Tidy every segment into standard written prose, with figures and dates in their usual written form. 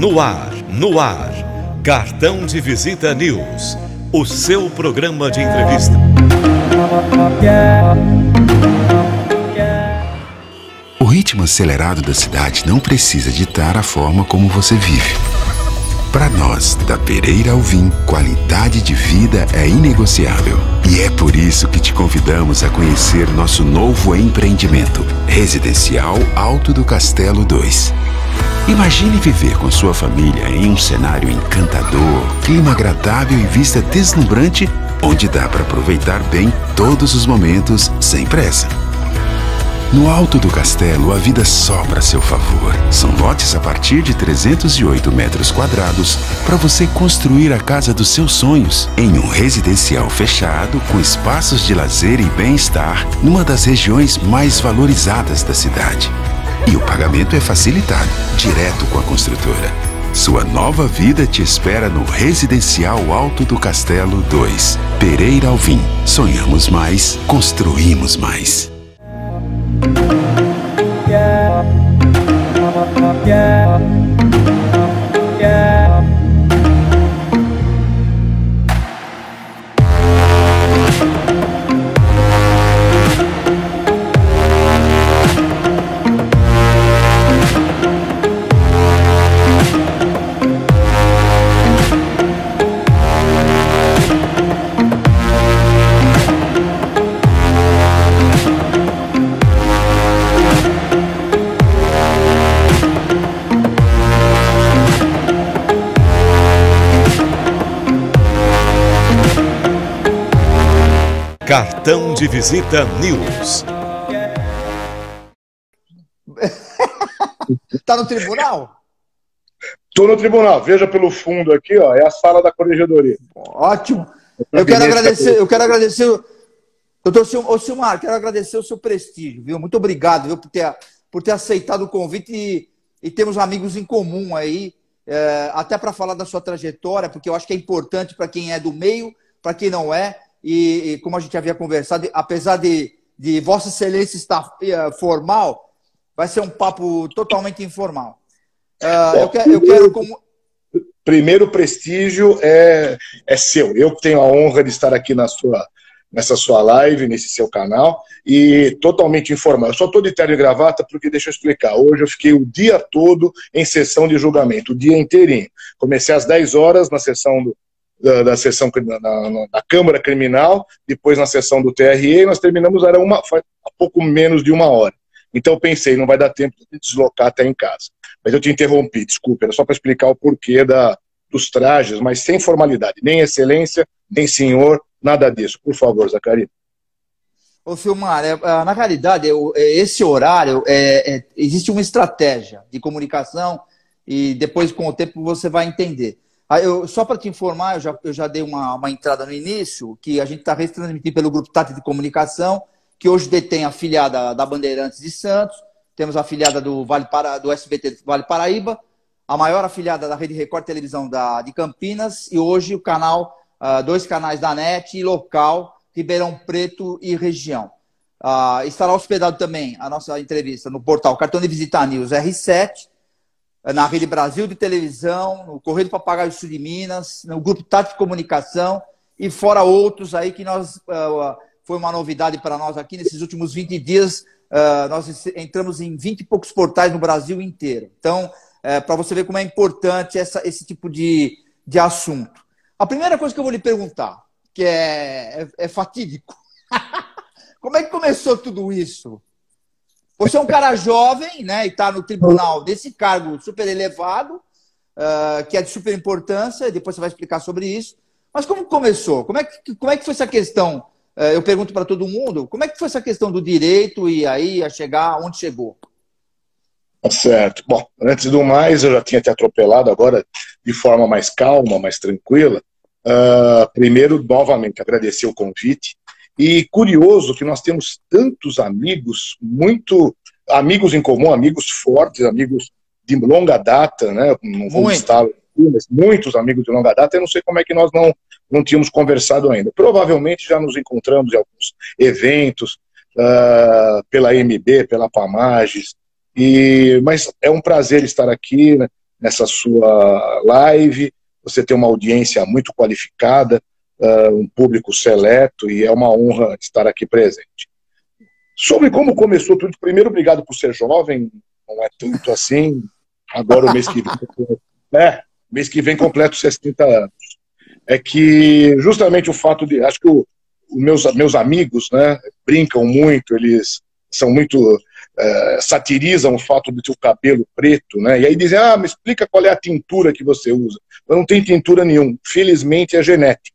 No ar. Cartão de Visita News. O seu programa de entrevista. O ritmo acelerado da cidade não precisa ditar a forma como você vive. Para nós, da Pereira Alvim, qualidade de vida é inegociável. E é por isso que te convidamos a conhecer nosso novo empreendimento, Residencial Alto do Castelo 2. Imagine viver com sua família em um cenário encantador, clima agradável e vista deslumbrante, onde dá para aproveitar bem todos os momentos sem pressa. No Alto do Castelo, a vida sobra a seu favor. São lotes a partir de 308 metros quadrados para você construir a casa dos seus sonhos em um residencial fechado com espaços de lazer e bem-estar numa das regiões mais valorizadas da cidade. E o pagamento é facilitado, direto com a construtora. Sua nova vida te espera no Residencial Alto do Castelo 2. Pereira Alvim. Sonhamos mais, construímos mais. Cartão de Visita News. Tá no tribunal? Estou no tribunal. Veja pelo fundo aqui, ó, é a sala da corregedoria. Ótimo. Eu quero agradecer, doutor Silmar, quero agradecer o seu prestígio, viu? Muito obrigado, viu, por ter aceitado o convite e temos amigos em comum aí, até para falar da sua trajetória, porque eu acho que é importante para quem é do meio, para quem não é. E como a gente havia conversado, apesar de Vossa Excelência estar formal, vai ser um papo totalmente informal. Primeiro prestígio é seu. Eu tenho a honra de estar aqui nessa sua live, nesse seu canal, e totalmente informal. Eu só estou de terno e gravata porque, deixa eu explicar, hoje eu fiquei o dia todo em sessão de julgamento, o dia inteirinho. Comecei às 10 horas na sessão da Câmara Criminal, depois na sessão do TRE, e nós terminamos há pouco menos de 1 hora. Então eu pensei, não vai dar tempo de deslocar até em casa. Mas eu te interrompi, desculpa, era só para explicar o porquê dos trajes, mas sem formalidade, nem excelência, nem senhor, nada disso. Por favor, Zacari. Ô, Silmar, na realidade, esse horário, existe uma estratégia de comunicação e depois, com o tempo, você vai entender. Só para te informar, eu já dei uma entrada no início, que a gente está retransmitindo pelo Grupo Tati de Comunicação, que hoje detém a afiliada da Bandeirantes de Santos, temos a afiliada do SBT Vale Paraíba, a maior afiliada da Rede Record Televisão de Campinas, e hoje o 2 canais da NET e local, Ribeirão Preto e região. Estará hospedado também a nossa entrevista no portal Cartão de Visita News R7, na Rede Brasil de Televisão, no Correio do Papagaio Sul de Minas, no Grupo Tati de Comunicação e fora outros aí que foi uma novidade para nós aqui nesses últimos 20 dias. Nós entramos em 20 e poucos portais no Brasil inteiro. Então, para você ver como é importante esse tipo de assunto. A primeira coisa que eu vou lhe perguntar, que é fatídico, como é que começou tudo isso? Você é um cara jovem, né, e está no tribunal desse cargo super elevado, que é de super importância, depois você vai explicar sobre isso. Mas como começou? Como é que foi essa questão? Eu pergunto para todo mundo, como é que foi essa questão do direito e aí a chegar onde chegou? Certo. Bom, antes do mais, eu já tinha te atropelado agora de forma mais calma, mais tranquila. Primeiro, novamente, agradecer o convite. E curioso que nós temos tantos amigos, amigos em comum, amigos fortes, amigos de longa data, né? Não vou listar aqui, mas muitos amigos de longa data. Eu não sei como é que nós não tínhamos conversado ainda. Provavelmente já nos encontramos em alguns eventos, pela MB, pela Pamages, mas é um prazer estar aqui, né? nessa sua live. Você tem uma audiência muito qualificada, um público seleto, e é uma honra estar aqui presente. Sobre como começou tudo, primeiro, obrigado por ser jovem, não é tanto assim. Agora, o mês que vem completo 60 anos. É que justamente o fato de... Acho que meus amigos, né, brincam muito, eles são muito... satirizam o fato de ter o cabelo preto, né? E aí dizem, me explica qual é a tintura que você usa. Eu não tenho tintura nenhuma. Felizmente é genética.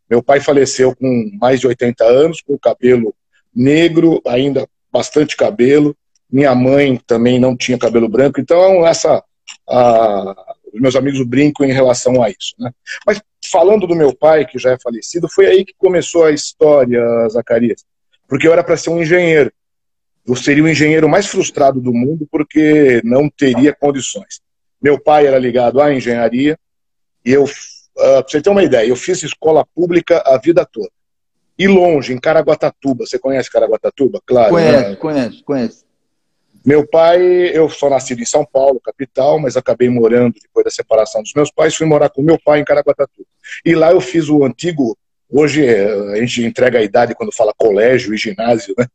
Meu pai faleceu com mais de 80 anos, com o cabelo negro, ainda bastante cabelo. Minha mãe também não tinha cabelo branco. Então, os meus amigos brincam em relação a isso, né? Mas falando do meu pai, que já é falecido, foi aí que começou a história, Zacarias. Porque eu era para ser um engenheiro. Eu seria o engenheiro mais frustrado do mundo porque não teria condições. Meu pai era ligado à engenharia e para você ter uma ideia, eu fiz escola pública a vida toda. E longe, em Caraguatatuba. Você conhece Caraguatatuba? Claro. Conheço. Meu pai, eu sou nascido em São Paulo, capital, mas acabei morando, depois da separação dos meus pais, fui morar com meu pai em Caraguatatuba. E lá eu fiz o antigo, hoje a gente entrega a idade quando fala colégio e ginásio, né?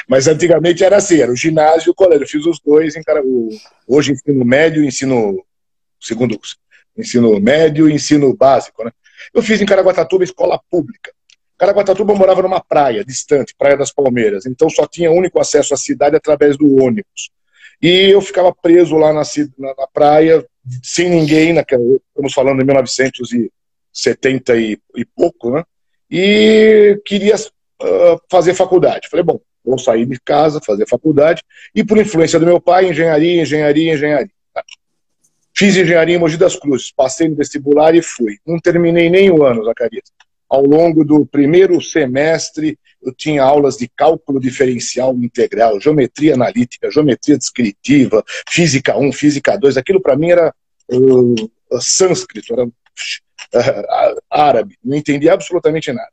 Mas antigamente era assim, era o ginásio e o colégio. Eu fiz os dois, hoje ensino médio, ensino médio e ensino básico, né? Eu fiz em Caraguatatuba escola pública. Caraguatatuba eu morava numa praia distante, Praia das Palmeiras, então só tinha único acesso à cidade através do ônibus. E eu ficava preso lá na praia, sem ninguém, estamos falando de 1970 e pouco, né? E queria fazer faculdade. Falei, bom, vou sair de casa, fazer faculdade, e por influência do meu pai, engenharia. Fiz engenharia em Mogi das Cruzes, passei no vestibular e fui. Não terminei nem o ano, Zacarias. Ao longo do primeiro semestre, eu tinha aulas de cálculo diferencial integral, geometria analítica, geometria descritiva, física 1, física 2. Aquilo para mim era sânscrito, era árabe, não entendia absolutamente nada.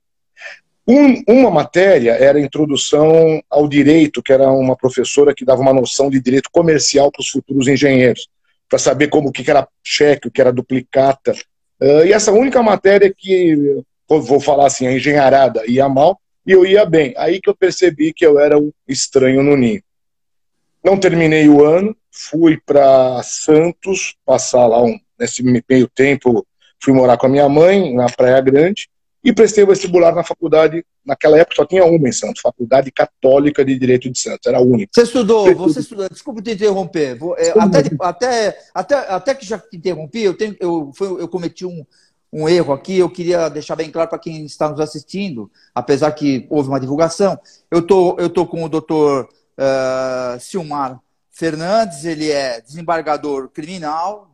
Uma matéria era a introdução ao direito, que era uma professora que dava uma noção de direito comercial para os futuros engenheiros, para saber o que era cheque, o que era duplicata. E essa única matéria que, vou falar assim, a engenharada ia mal e eu ia bem. Aí que eu percebi que eu era um estranho no ninho. Não terminei o ano, fui para Santos, passar lá nesse meio tempo, fui morar com a minha mãe na Praia Grande e prestei o vestibular na faculdade. Naquela época só tinha uma em Santos, Faculdade Católica de Direito de Santos, era a única. Você estudou, desculpa te interromper, até que já te interrompi, eu cometi um erro aqui, eu queria deixar bem claro para quem está nos assistindo, apesar que houve uma divulgação. Eu tô com o doutor Silmar Fernandes, ele é desembargador criminal,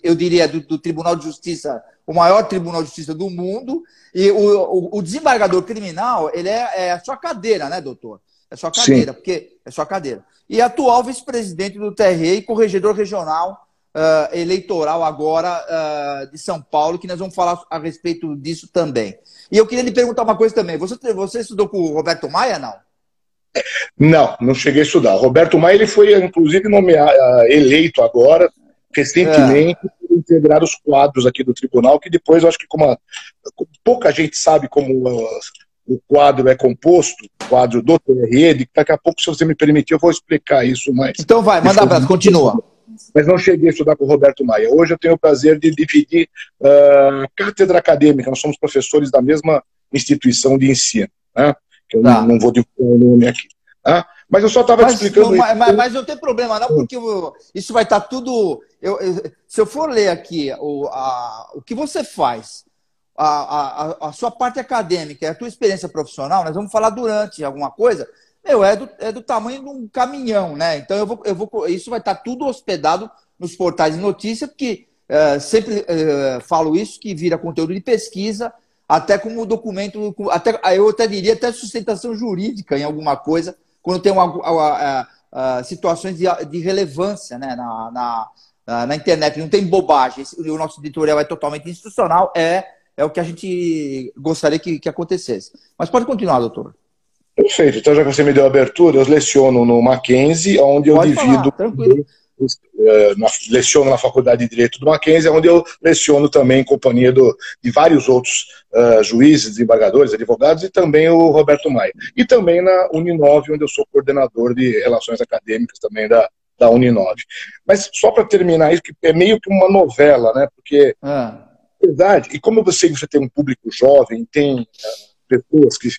eu diria do Tribunal de Justiça, o maior Tribunal de Justiça do mundo, e o desembargador criminal, ele é a sua cadeira, né, doutor? É sua cadeira, sim, porque é sua cadeira. E atual vice-presidente do TRE e corregedor regional eleitoral agora de São Paulo, que nós vamos falar a respeito disso também. E eu queria lhe perguntar uma coisa também. Você estudou com o Roberto Maia, não? Não cheguei a estudar. O Roberto Maia, ele foi, inclusive, eleito agora, recentemente, por integrar os quadros aqui do tribunal, que depois, eu acho que pouca gente sabe como o quadro é composto, o quadro do TRE, daqui a pouco, se você me permitir, eu vou explicar isso mais. Então vai, manda abraço, continua. Mas não cheguei a estudar com o Roberto Maia. Hoje eu tenho o prazer de dividir cátedra acadêmica, nós somos professores da mesma instituição de ensino, né? Que eu não vou divulgar o nome aqui. Tá? Mas eu só estava te explicando... Mas não tem problema não, porque isso vai estar tudo... se eu for ler aqui o que você faz, a sua parte acadêmica, a tua experiência profissional, nós vamos falar durante alguma coisa, é do tamanho de um caminhão, né? Então isso vai estar tudo hospedado nos portais de notícia, porque sempre falo isso, que vira conteúdo de pesquisa, até como documento, eu até diria até sustentação jurídica em alguma coisa, quando tem situações de relevância, né, na internet, não tem bobagem. O nosso editorial é totalmente institucional, é o que a gente gostaria que acontecesse. Mas pode continuar, doutor. Perfeito. Então, já que você me deu a abertura, eu leciono no Mackenzie, onde eu divido leciono na Faculdade de Direito do Mackenzie, onde eu leciono também em companhia de vários outros juízes, desembargadores, advogados, e também o Roberto Maia. E também na Uninove, onde eu sou coordenador de relações acadêmicas também da Uninove. Mas só para terminar isso, que é meio que uma novela, né? Porque, na verdade, e como eu sei que você tem um público jovem, tem pessoas que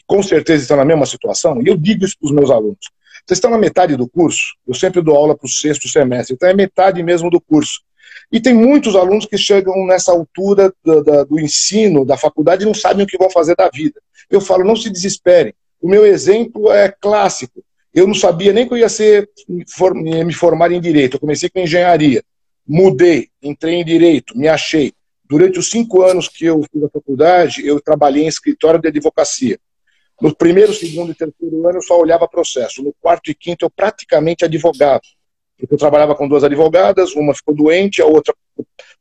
com certeza estão na mesma situação, e eu digo isso para os meus alunos. Vocês estão na metade do curso, eu sempre dou aula para o 6º semestre, então é metade mesmo do curso. E tem muitos alunos que chegam nessa altura do ensino, da faculdade, e não sabem o que vão fazer da vida. Eu falo, não se desesperem. O meu exemplo é clássico. Eu não sabia nem que eu ia me formar em Direito. Eu comecei com Engenharia, mudei, entrei em Direito, me achei. Durante os 5 anos que eu fiz a faculdade, eu trabalhei em escritório de advocacia. No primeiro, segundo e terceiro ano eu só olhava processo. No quarto e quinto eu praticamente advogava. Porque eu trabalhava com 2 advogadas, uma ficou doente, a outra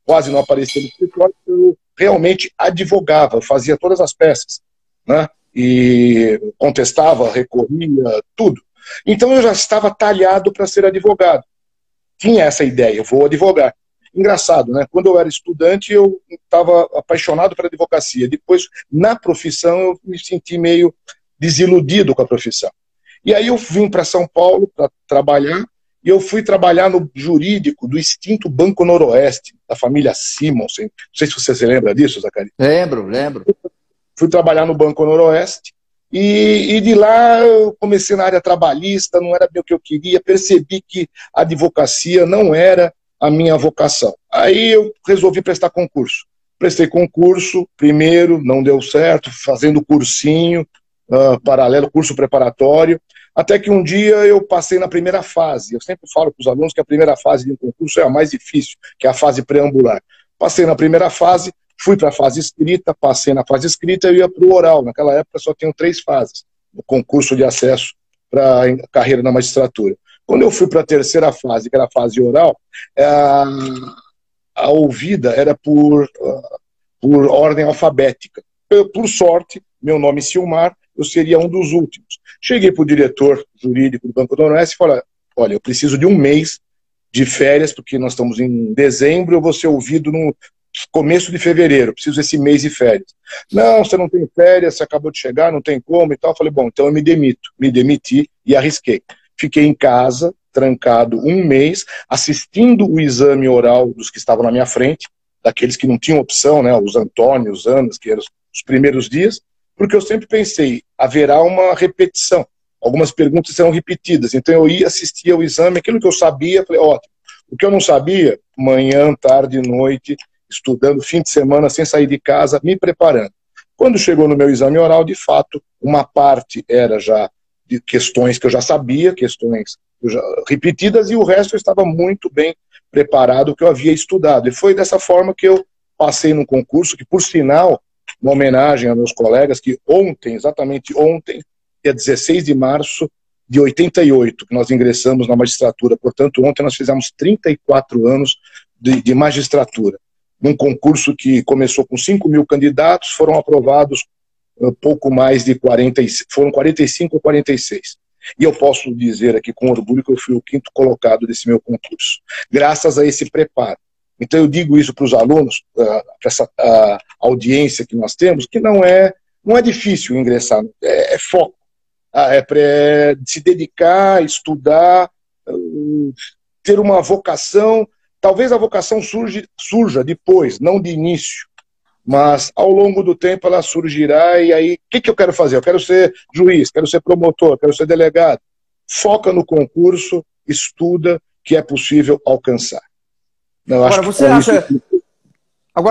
quase não aparecia no escritório. Eu realmente advogava, eu fazia todas as peças, né? E contestava, recorria, tudo. Então eu já estava talhado para ser advogado. Tinha essa ideia, eu vou advogar. Engraçado, né? Quando eu era estudante, eu estava apaixonado pela advocacia. Depois, na profissão, eu me senti meio desiludido com a profissão. E aí eu vim para São Paulo para trabalhar, e eu fui trabalhar no jurídico do extinto Banco Noroeste, da família Simonsen. Não sei se você se lembra disso, Zacarias. Lembro. Fui trabalhar no Banco Noroeste, e de lá eu comecei na área trabalhista, não era bem o que eu queria, percebi que a advocacia não era a minha vocação. Aí eu resolvi prestar concurso. Prestei concurso, primeiro, não deu certo, fazendo cursinho, paralelo, curso preparatório, até que um dia eu passei na primeira fase. Eu sempre falo para os alunos que a primeira fase de um concurso é a mais difícil, que é a fase preambular. Passei na primeira fase, fui para a fase escrita, passei na fase escrita e ia para o oral. Naquela época só tinham 3 fases, o concurso de acesso para a carreira na magistratura. Quando eu fui para a terceira fase, que era a fase oral, a ouvida era por ordem alfabética. Por sorte, meu nome Silmar, eu seria um dos últimos. Cheguei para o diretor jurídico do Banco do Noroeste e falei, olha, eu preciso de 1 mês de férias, porque nós estamos em dezembro, eu vou ser ouvido no começo de fevereiro, preciso desse mês de férias. Não, você não tem férias, você acabou de chegar, não tem como e tal. Eu falei, bom, então eu me demito. Me demiti e arrisquei. Fiquei em casa, trancado 1 mês, assistindo o exame oral dos que estavam na minha frente, daqueles que não tinham opção, né, os Antônios, os Anas, que eram os primeiros dias, porque eu sempre pensei, haverá uma repetição, algumas perguntas serão repetidas, então eu ia assistir ao exame, aquilo que eu sabia, falei, ótimo. O que eu não sabia, manhã, tarde, noite, estudando, fim de semana, sem sair de casa, me preparando. Quando chegou no meu exame oral, de fato, uma parte era já de questões que eu já sabia, questões repetidas, e o resto eu estava muito bem preparado, que eu havia estudado. E foi dessa forma que eu passei no concurso, que, por sinal, uma homenagem a meus colegas, que ontem, exatamente ontem, dia 16 de março de 88, que nós ingressamos na magistratura. Portanto, ontem nós fizemos 34 anos de magistratura. Num concurso que começou com 5.000 candidatos, foram aprovados pouco mais de 40, foram 45 ou 46. E eu posso dizer aqui com orgulho que eu fui o 5º colocado desse meu concurso, graças a esse preparo. Então eu digo isso para os alunos, para essa audiência que nós temos, que não é difícil ingressar, é foco, é se dedicar, estudar, ter uma vocação. Talvez a vocação surja depois, não de início, mas ao longo do tempo ela surgirá. E aí, o que eu quero fazer? Eu quero ser juiz, quero ser promotor, quero ser delegado. Foca no concurso, estuda, que é possível alcançar. Agora,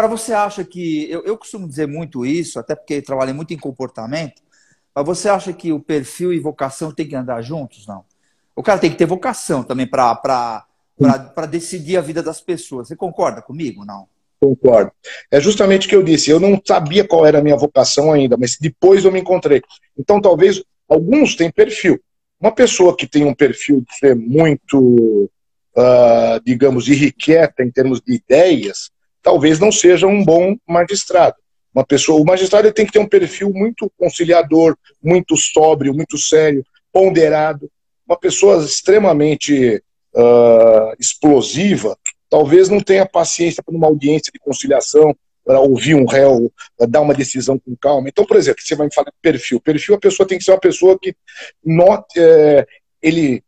você acha que... Eu costumo dizer muito isso, até porque trabalhei muito em comportamento, mas você acha que o perfil e vocação tem que andar juntos, não? O cara tem que ter vocação também para decidir a vida das pessoas. Você concorda comigo, não? Concordo. É justamente o que eu disse. Eu não sabia qual era a minha vocação ainda, mas depois eu me encontrei. Então, talvez, alguns têm perfil. Uma pessoa que tem um perfil de ser muito, digamos, irrequieta em termos de ideias, talvez não seja um bom magistrado. O magistrado ele tem que ter um perfil muito conciliador, muito sóbrio, muito sério, ponderado. Uma pessoa extremamente explosiva, talvez não tenha paciência para uma audiência de conciliação, para ouvir um réu, dar uma decisão com calma. Então, por exemplo, você vai me falar de perfil. Perfil, a pessoa tem que ser uma pessoa que note, ele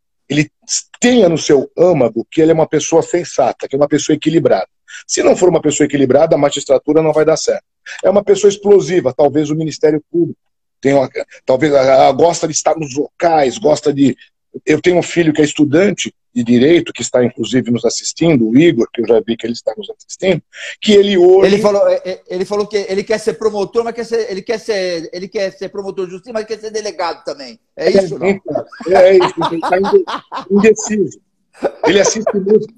tenha no seu âmago que ele é uma pessoa sensata, que é uma pessoa equilibrada. Se não for uma pessoa equilibrada, a magistratura não vai dar certo. É uma pessoa explosiva, talvez o Ministério Público talvez gosta de estar nos locais, gosta de... Eu tenho um filho que é estudante de Direito, que está inclusive nos assistindo, o Igor, que eu já vi que ele está nos assistindo, que ele hoje... Ele falou que ele quer ser promotor, mas ele quer ser promotor de justiça, mas quer ser delegado também. É isso, não? É isso, ele está indeciso. Ele assiste música.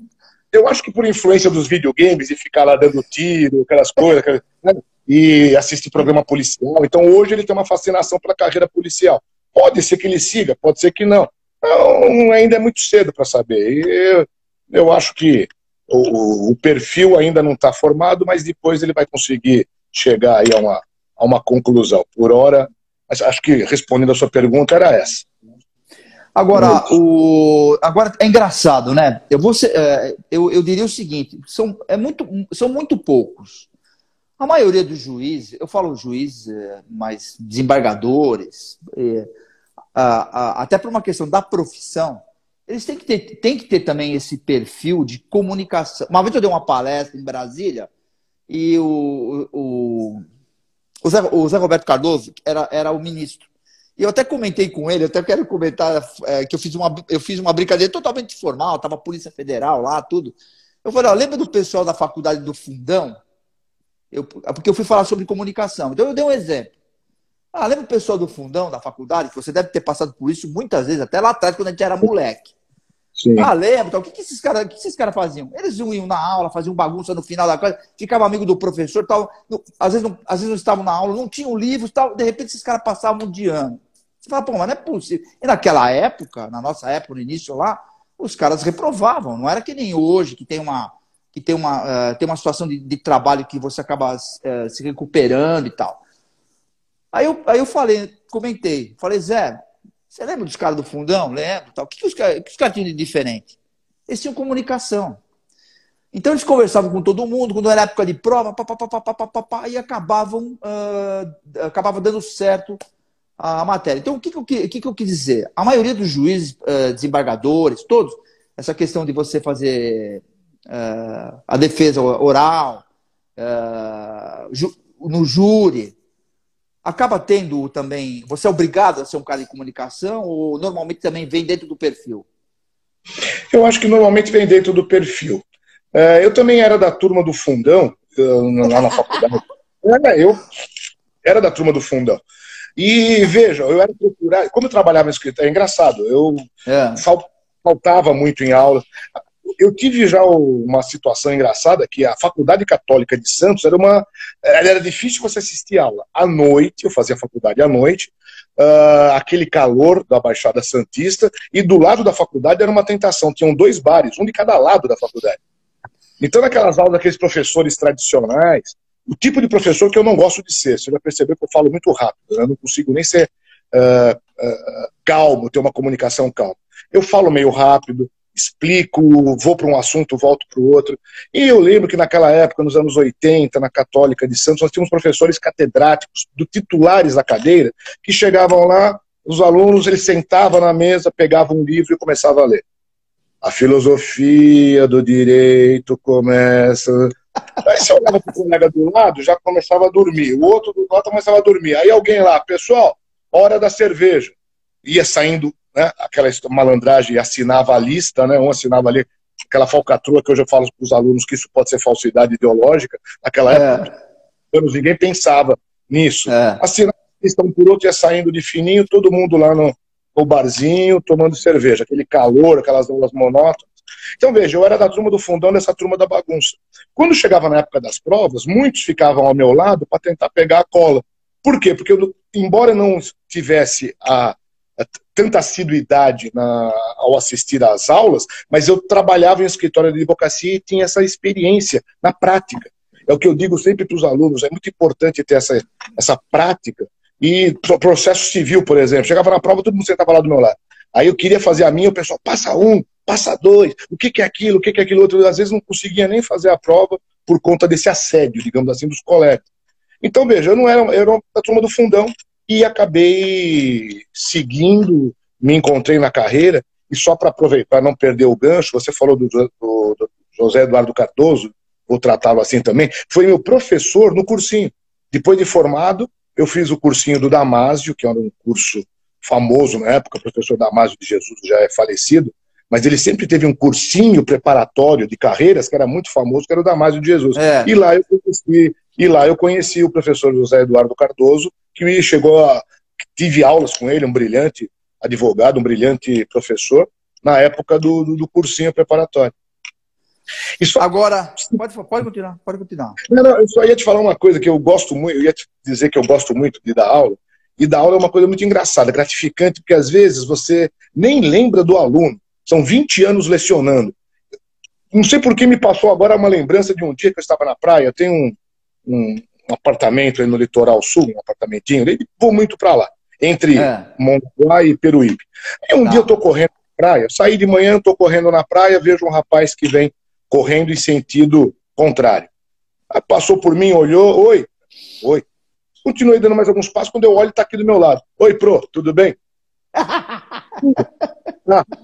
Eu acho que por influência dos videogames e ficar lá dando tiro, aquelas coisas, né? E assistir programa policial. Então hoje ele tem uma fascinação pela carreira policial. Pode ser que ele siga, pode ser que não. Não, ainda é muito cedo para saber. Eu acho que o perfil ainda não está formado, mas depois ele vai conseguir chegar aí a uma conclusão. Por hora, acho que respondendo a sua pergunta era essa. Agora, agora é engraçado, né? Eu diria o seguinte, são muito poucos. A maioria dos juízes, eu falo juízes, mas desembargadores, até por uma questão da profissão, eles têm que ter também esse perfil de comunicação. Uma vez eu dei uma palestra em Brasília e o Zé Roberto Cardoso era o ministro. E eu até comentei com ele, eu até quero comentar que eu fiz uma brincadeira totalmente formal, estava a Polícia Federal lá, tudo. Eu falei, lembra do pessoal da faculdade do Fundão? Porque eu fui falar sobre comunicação. Então eu dei um exemplo. Lembra o pessoal do Fundão, da faculdade, que você deve ter passado por isso muitas vezes, até lá atrás, quando a gente era moleque. Sim. Lembra? Então, o que esses caras faziam? Eles iam na aula, faziam bagunça no final da classe, ficavam amigo do professor, tal, às vezes não estavam na aula, não tinham livros, tal, de repente esses caras passavam de ano. Você fala, pô, mas não é possível. E naquela época, na nossa época, no início lá, os caras reprovavam. Não era que nem hoje, que tem uma situação de trabalho que você acaba se recuperando e tal. Aí eu comentei, Zé, você lembra dos caras do Fundão? Lembro. Tal. O que os caras tinham de diferente? Eles tinham comunicação. Então eles conversavam com todo mundo, quando era época de prova, e acabava dando certo a matéria. Então o que eu quis dizer? A maioria dos juízes, desembargadores, todos, essa questão de você fazer a defesa oral, no júri, acaba tendo também... Você é obrigado a ser um cara de comunicação ou normalmente também vem dentro do perfil? Eu acho que normalmente vem dentro do perfil. Eu também era da turma do Fundão, lá na faculdade. Eu era da turma do Fundão. E, veja, eu era procurado... Como eu trabalhava em escritório, é engraçado, eu faltava muito em aula. Eu tive já uma situação engraçada, que a Faculdade Católica de Santos era difícil você assistir aula. À noite, eu fazia faculdade à noite, aquele calor da Baixada Santista, e do lado da faculdade era uma tentação, tinham 2 bares, um de cada lado da faculdade. Então, naquelas aulas daqueles professores tradicionais, o tipo de professor que eu não gosto de ser, você já percebeu que eu falo muito rápido, eu não consigo nem ser calmo, ter uma comunicação calma. Eu falo meio rápido, explico, vou para um assunto, volto para o outro. E eu lembro que naquela época, nos anos 80, na Católica de Santos, nós tínhamos professores catedráticos, titulares da cadeira, que chegavam lá, os alunos, eles sentavam na mesa, pegavam um livro e começavam a ler. A filosofia do direito começa... Aí você olhava para o colega do lado, já começava a dormir. O outro do lado começava a dormir. Aí alguém lá, pessoal, hora da cerveja. Ia saindo, né, aquela malandragem, assinava a lista, né, um assinava ali, aquela falcatrua que hoje eu falo para os alunos que isso pode ser falsidade ideológica. Naquela época, ninguém pensava nisso. Assinava a lista um por outro, ia saindo de fininho, todo mundo lá no barzinho, tomando cerveja. Aquele calor, aquelas aulas monótonas. Então, veja, eu era da turma do Fundão, dessa turma da bagunça. Quando chegava na época das provas, muitos ficavam ao meu lado para tentar pegar a cola. Por quê? Porque eu, embora eu não tivesse tanta assiduidade ao assistir às aulas, mas eu trabalhava em escritório de advocacia e tinha essa experiência na prática. É o que eu digo sempre para os alunos, é muito importante ter essa prática. E processo civil, por exemplo, chegava na prova, todo mundo sentava lá do meu lado. Aí eu queria fazer a minha, o pessoal, passa um, passa 2, o que é aquilo, o que é aquilo outro. Às vezes não conseguia nem fazer a prova por conta desse assédio, digamos assim, dos colegas. Então, veja, eu era da turma do fundão e acabei seguindo, me encontrei na carreira, e só para aproveitar, não perder o gancho, você falou do José Eduardo Cardoso, vou tratá-lo assim também, foi meu professor no cursinho. Depois de formado, eu fiz o cursinho do Damásio, que era um curso famoso na época, o professor Damásio de Jesus já é falecido, mas ele sempre teve um cursinho preparatório de carreiras que era muito famoso, que era o Damásio de Jesus. É. E lá eu conheci o professor José Eduardo Cardoso, que me tive aulas com ele, um brilhante advogado, um brilhante professor, na época do cursinho preparatório. Agora, pode continuar. Não, eu só ia te falar uma coisa que eu gosto muito, eu ia te dizer que eu gosto muito de dar aula, e dar aula é uma coisa muito engraçada, gratificante, porque às vezes você nem lembra do aluno, são 20 anos lecionando. Não sei por que me passou agora uma lembrança de um dia que eu estava na praia, eu tenho um apartamento aí no litoral sul, um apartamentinho, e vou muito para lá, entre Mongaguá e Peruíbe. Aí um dia eu estou correndo na praia, saí de manhã, estou correndo na praia, vejo um rapaz que vem correndo em sentido contrário. Aí passou por mim, olhou, oi. Continuei dando mais alguns passos, quando eu olho, está aqui do meu lado. Oi, pro, tudo bem?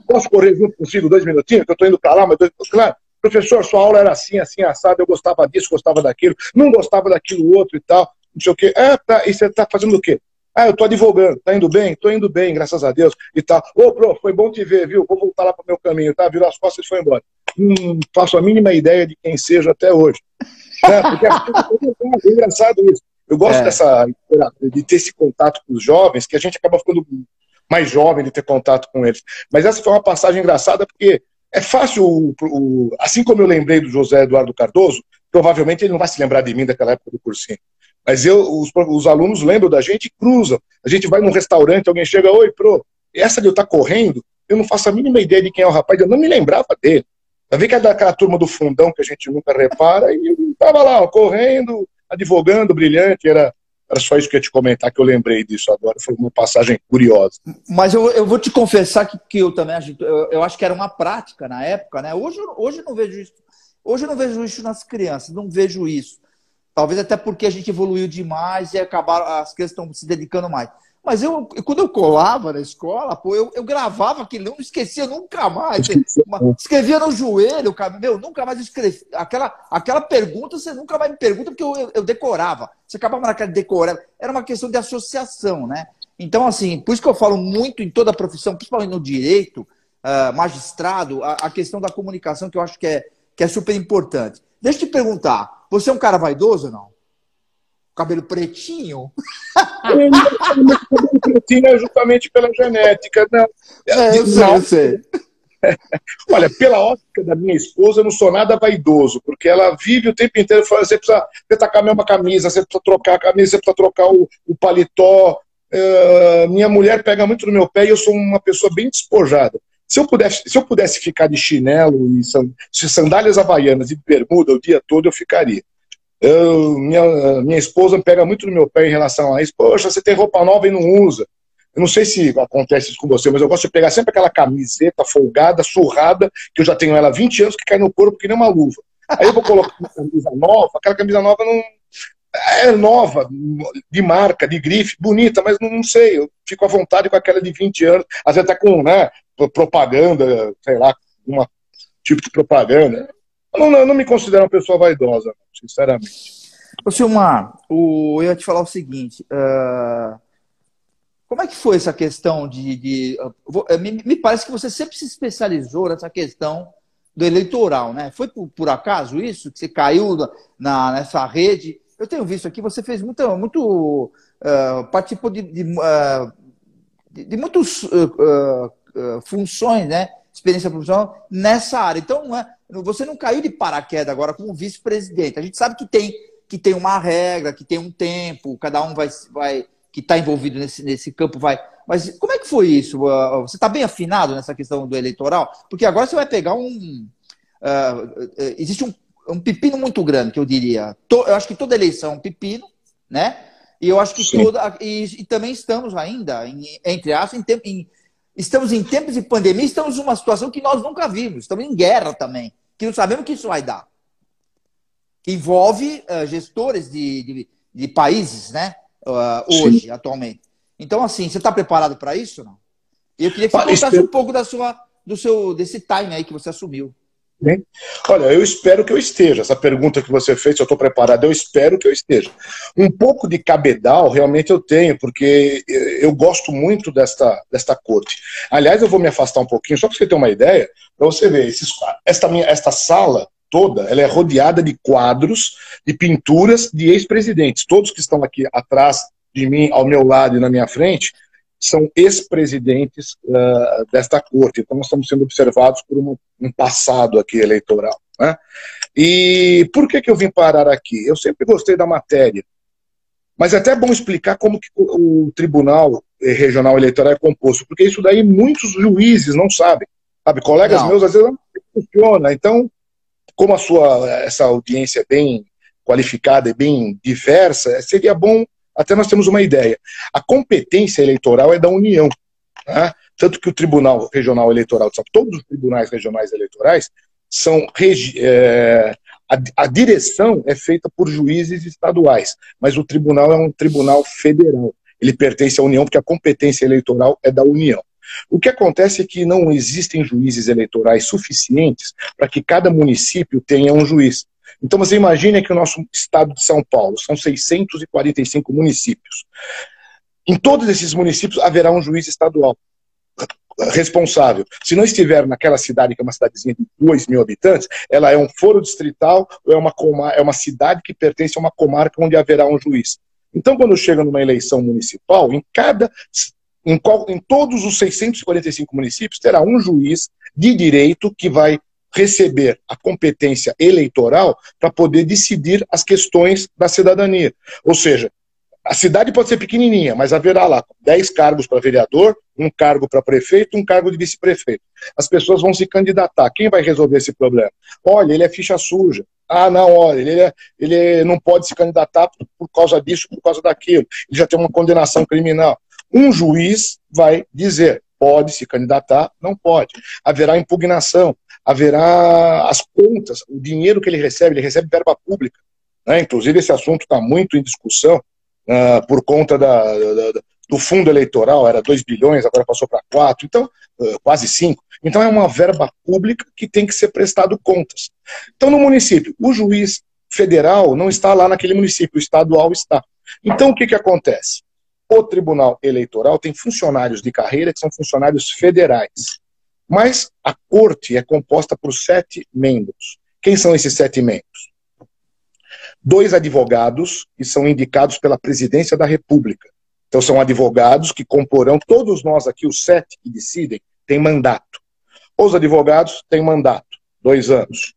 Posso correr junto consigo 2 minutinhos, que eu estou indo para lá, mas claro, professor, sua aula era assim, assim, assado, eu gostava disso, gostava daquilo, não gostava daquilo outro e tal, não sei o quê. Tá, e você está fazendo o quê? Eu estou advogando, tá indo bem? Estou indo bem, graças a Deus e tal. Ô, pro, foi bom te ver, viu? Vou voltar lá para o meu caminho, tá? Virou as costas e foi embora. Não faço a mínima ideia de quem seja até hoje. Porque é engraçado isso. Eu gosto de ter esse contato com os jovens, que a gente acaba ficando mais jovem de ter contato com eles. Mas essa foi uma passagem engraçada, porque é fácil, assim como eu lembrei do José Eduardo Cardoso, provavelmente ele não vai se lembrar de mim daquela época do cursinho. Mas os alunos lembram da gente e cruzam. A gente vai num restaurante, alguém chega, oi, pro, essa de eu estar correndo, eu não faço a mínima ideia de quem é o rapaz, eu não me lembrava dele. Vai ver que é daquela turma do fundão que a gente nunca repara, e eu estava lá, correndo, advogando, brilhante, era só isso que eu ia te comentar, que eu lembrei disso agora, foi uma passagem curiosa. Mas eu vou te confessar que eu também, eu acho que era uma prática na época, né? Hoje eu não vejo isso. Hoje eu não vejo isso nas crianças, não vejo isso. Talvez até porque a gente evoluiu demais e as crianças estão se dedicando mais. Mas quando eu colava na escola, pô, eu gravava aquilo, não esquecia nunca mais. Escrevia no joelho, nunca mais escrevi. Aquela pergunta você nunca mais me pergunta, porque eu decorava. Você acabava naquela decorada. Era uma questão de associação, né? Então, assim, por isso que eu falo muito em toda a profissão, principalmente no direito, magistrado, a questão da comunicação, que eu acho que é super importante. Deixa eu te perguntar, você é um cara vaidoso ou não? Cabelo pretinho? O cabelo pretinho é justamente pela genética. Não. Eu sei. Olha, pela ótica da minha esposa, eu não sou nada vaidoso, porque ela vive o tempo inteiro falando, você precisa tacar a mesma camisa, você precisa trocar a camisa, você precisa trocar o paletó. Minha mulher pega muito no meu pé e eu sou uma pessoa bem despojada. Se eu pudesse ficar de chinelo e sandálias havaianas e bermuda o dia todo, eu ficaria. Minha esposa pega muito no meu pé em relação a isso. Poxa, você tem roupa nova e não usa. Eu não sei se acontece isso com você, mas eu gosto de pegar sempre aquela camiseta folgada, surrada, que eu já tenho ela há 20 anos, que cai no corpo que nem uma luva. Aí eu vou colocar uma camisa nova, aquela camisa nova não é nova, de marca, de grife, bonita, mas não sei, eu fico à vontade com aquela de 20 anos, às vezes até com propaganda, sei lá, um tipo de propaganda. Eu não me considero uma pessoa vaidosa, sinceramente. Ô, Silmar, eu ia te falar o seguinte, como é que foi essa questão me parece que você sempre se especializou nessa questão do eleitoral, né? Foi por acaso isso? Que você caiu nessa rede? Eu tenho visto aqui, você fez participou de muitas funções, né? Experiência profissional nessa área. Então, você não caiu de paraquedas agora como vice-presidente. A gente sabe que tem uma regra, que tem um tempo, cada um que está envolvido nesse campo vai. Mas como é que foi isso? Você está bem afinado nessa questão do eleitoral? Porque agora você vai pegar existe um pepino muito grande, que eu diria. Eu acho que toda eleição é um pepino, né? E eu acho que e também estamos ainda, entre aspas, Estamos em tempos de pandemia, estamos numa situação que nós nunca vimos. Estamos em guerra também, que não sabemos o que isso vai dar. Que envolve gestores de países, né? Hoje, sim, atualmente. Então, assim, você está preparado para isso, não? Eu queria que você contasse um pouco desse time aí que você assumiu. Bem, olha, eu espero que eu esteja. Essa pergunta que você fez, se eu estou preparado, eu espero que eu esteja. Um pouco de cabedal realmente eu tenho, porque eu gosto muito desta corte. Aliás, eu vou me afastar um pouquinho, só para você ter uma ideia, para você ver, esta sala toda, ela é rodeada de quadros, de pinturas de ex-presidentes. Todos que estão aqui atrás de mim, ao meu lado e na minha frente, são ex-presidentes desta corte. Então nós estamos sendo observados por um passado aqui eleitoral, né? E por que eu vim parar aqui? Eu sempre gostei da matéria, mas é até bom explicar como que o Tribunal Regional Eleitoral é composto, porque isso daí muitos juízes não sabem. Sabe, colegas meus às vezes não funciona. Então, como essa audiência é bem qualificada e bem diversa, seria bom até nós temos uma ideia. A competência eleitoral é da União, né? Tanto que o Tribunal Regional Eleitoral, todos os tribunais regionais eleitorais, a direção é feita por juízes estaduais, mas o tribunal é um tribunal federal. Ele pertence à União porque a competência eleitoral é da União. O que acontece é que não existem juízes eleitorais suficientes para que cada município tenha um juiz. Então você imagina que o nosso estado de São Paulo são 645 municípios. Em todos esses municípios haverá um juiz estadual responsável. Se não estiver naquela cidade, que é uma cidadezinha de 2.000 habitantes, ela é um foro distrital ou é uma cidade que pertence a uma comarca onde haverá um juiz. Então quando chega numa eleição municipal, em todos os 645 municípios terá um juiz de direito que vai receber a competência eleitoral para poder decidir as questões da cidadania. Ou seja, a cidade pode ser pequenininha, mas haverá lá 10 cargos para vereador, um cargo para prefeito, um cargo de vice-prefeito. As pessoas vão se candidatar. Quem vai resolver esse problema? Olha, ele é ficha suja. Ah, não, olha, ele não pode se candidatar por causa disso, por causa daquilo. Ele já tem uma condenação criminal. Um juiz vai dizer, pode se candidatar, não pode. Haverá impugnação. Haverá as contas, o dinheiro que ele recebe verba pública, né? Inclusive esse assunto está muito em discussão por conta do fundo eleitoral, era 2 bilhões, agora passou para 4, então, quase 5. Então é uma verba pública que tem que ser prestado contas. Então no município, o juiz federal não está lá naquele município, o estadual está. Então o que acontece? O Tribunal Eleitoral tem funcionários de carreira que são funcionários federais. Mas a corte é composta por 7 membros. Quem são esses 7 membros? 2 advogados que são indicados pela Presidência da República. Então são advogados que comporão, todos nós aqui, os 7 que decidem, têm mandato. Os advogados têm mandato, 2 anos.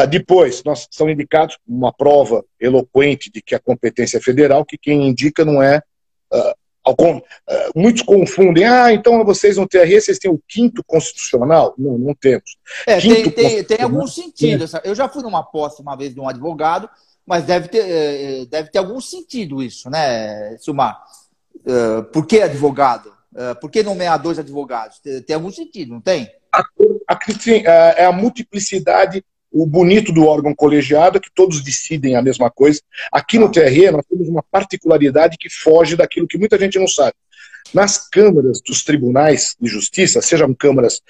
Depois, são indicados uma prova eloquente de que a competência é federal, que quem indica não é... muitos confundem, então vocês no TRE, vocês têm o 5º constitucional? Não, não temos. Tem algum sentido. Eu já fui numa posse uma vez de um advogado, mas deve ter algum sentido isso, né, Silmar? Por que advogado? Por que nomear 2 advogados? Tem algum sentido, não tem? É a multiplicidade. O bonito do órgão colegiado é que todos decidem a mesma coisa. Aqui no TRE nós temos uma particularidade que foge daquilo que muita gente não sabe. Nas câmaras dos tribunais de justiça, sejam câmaras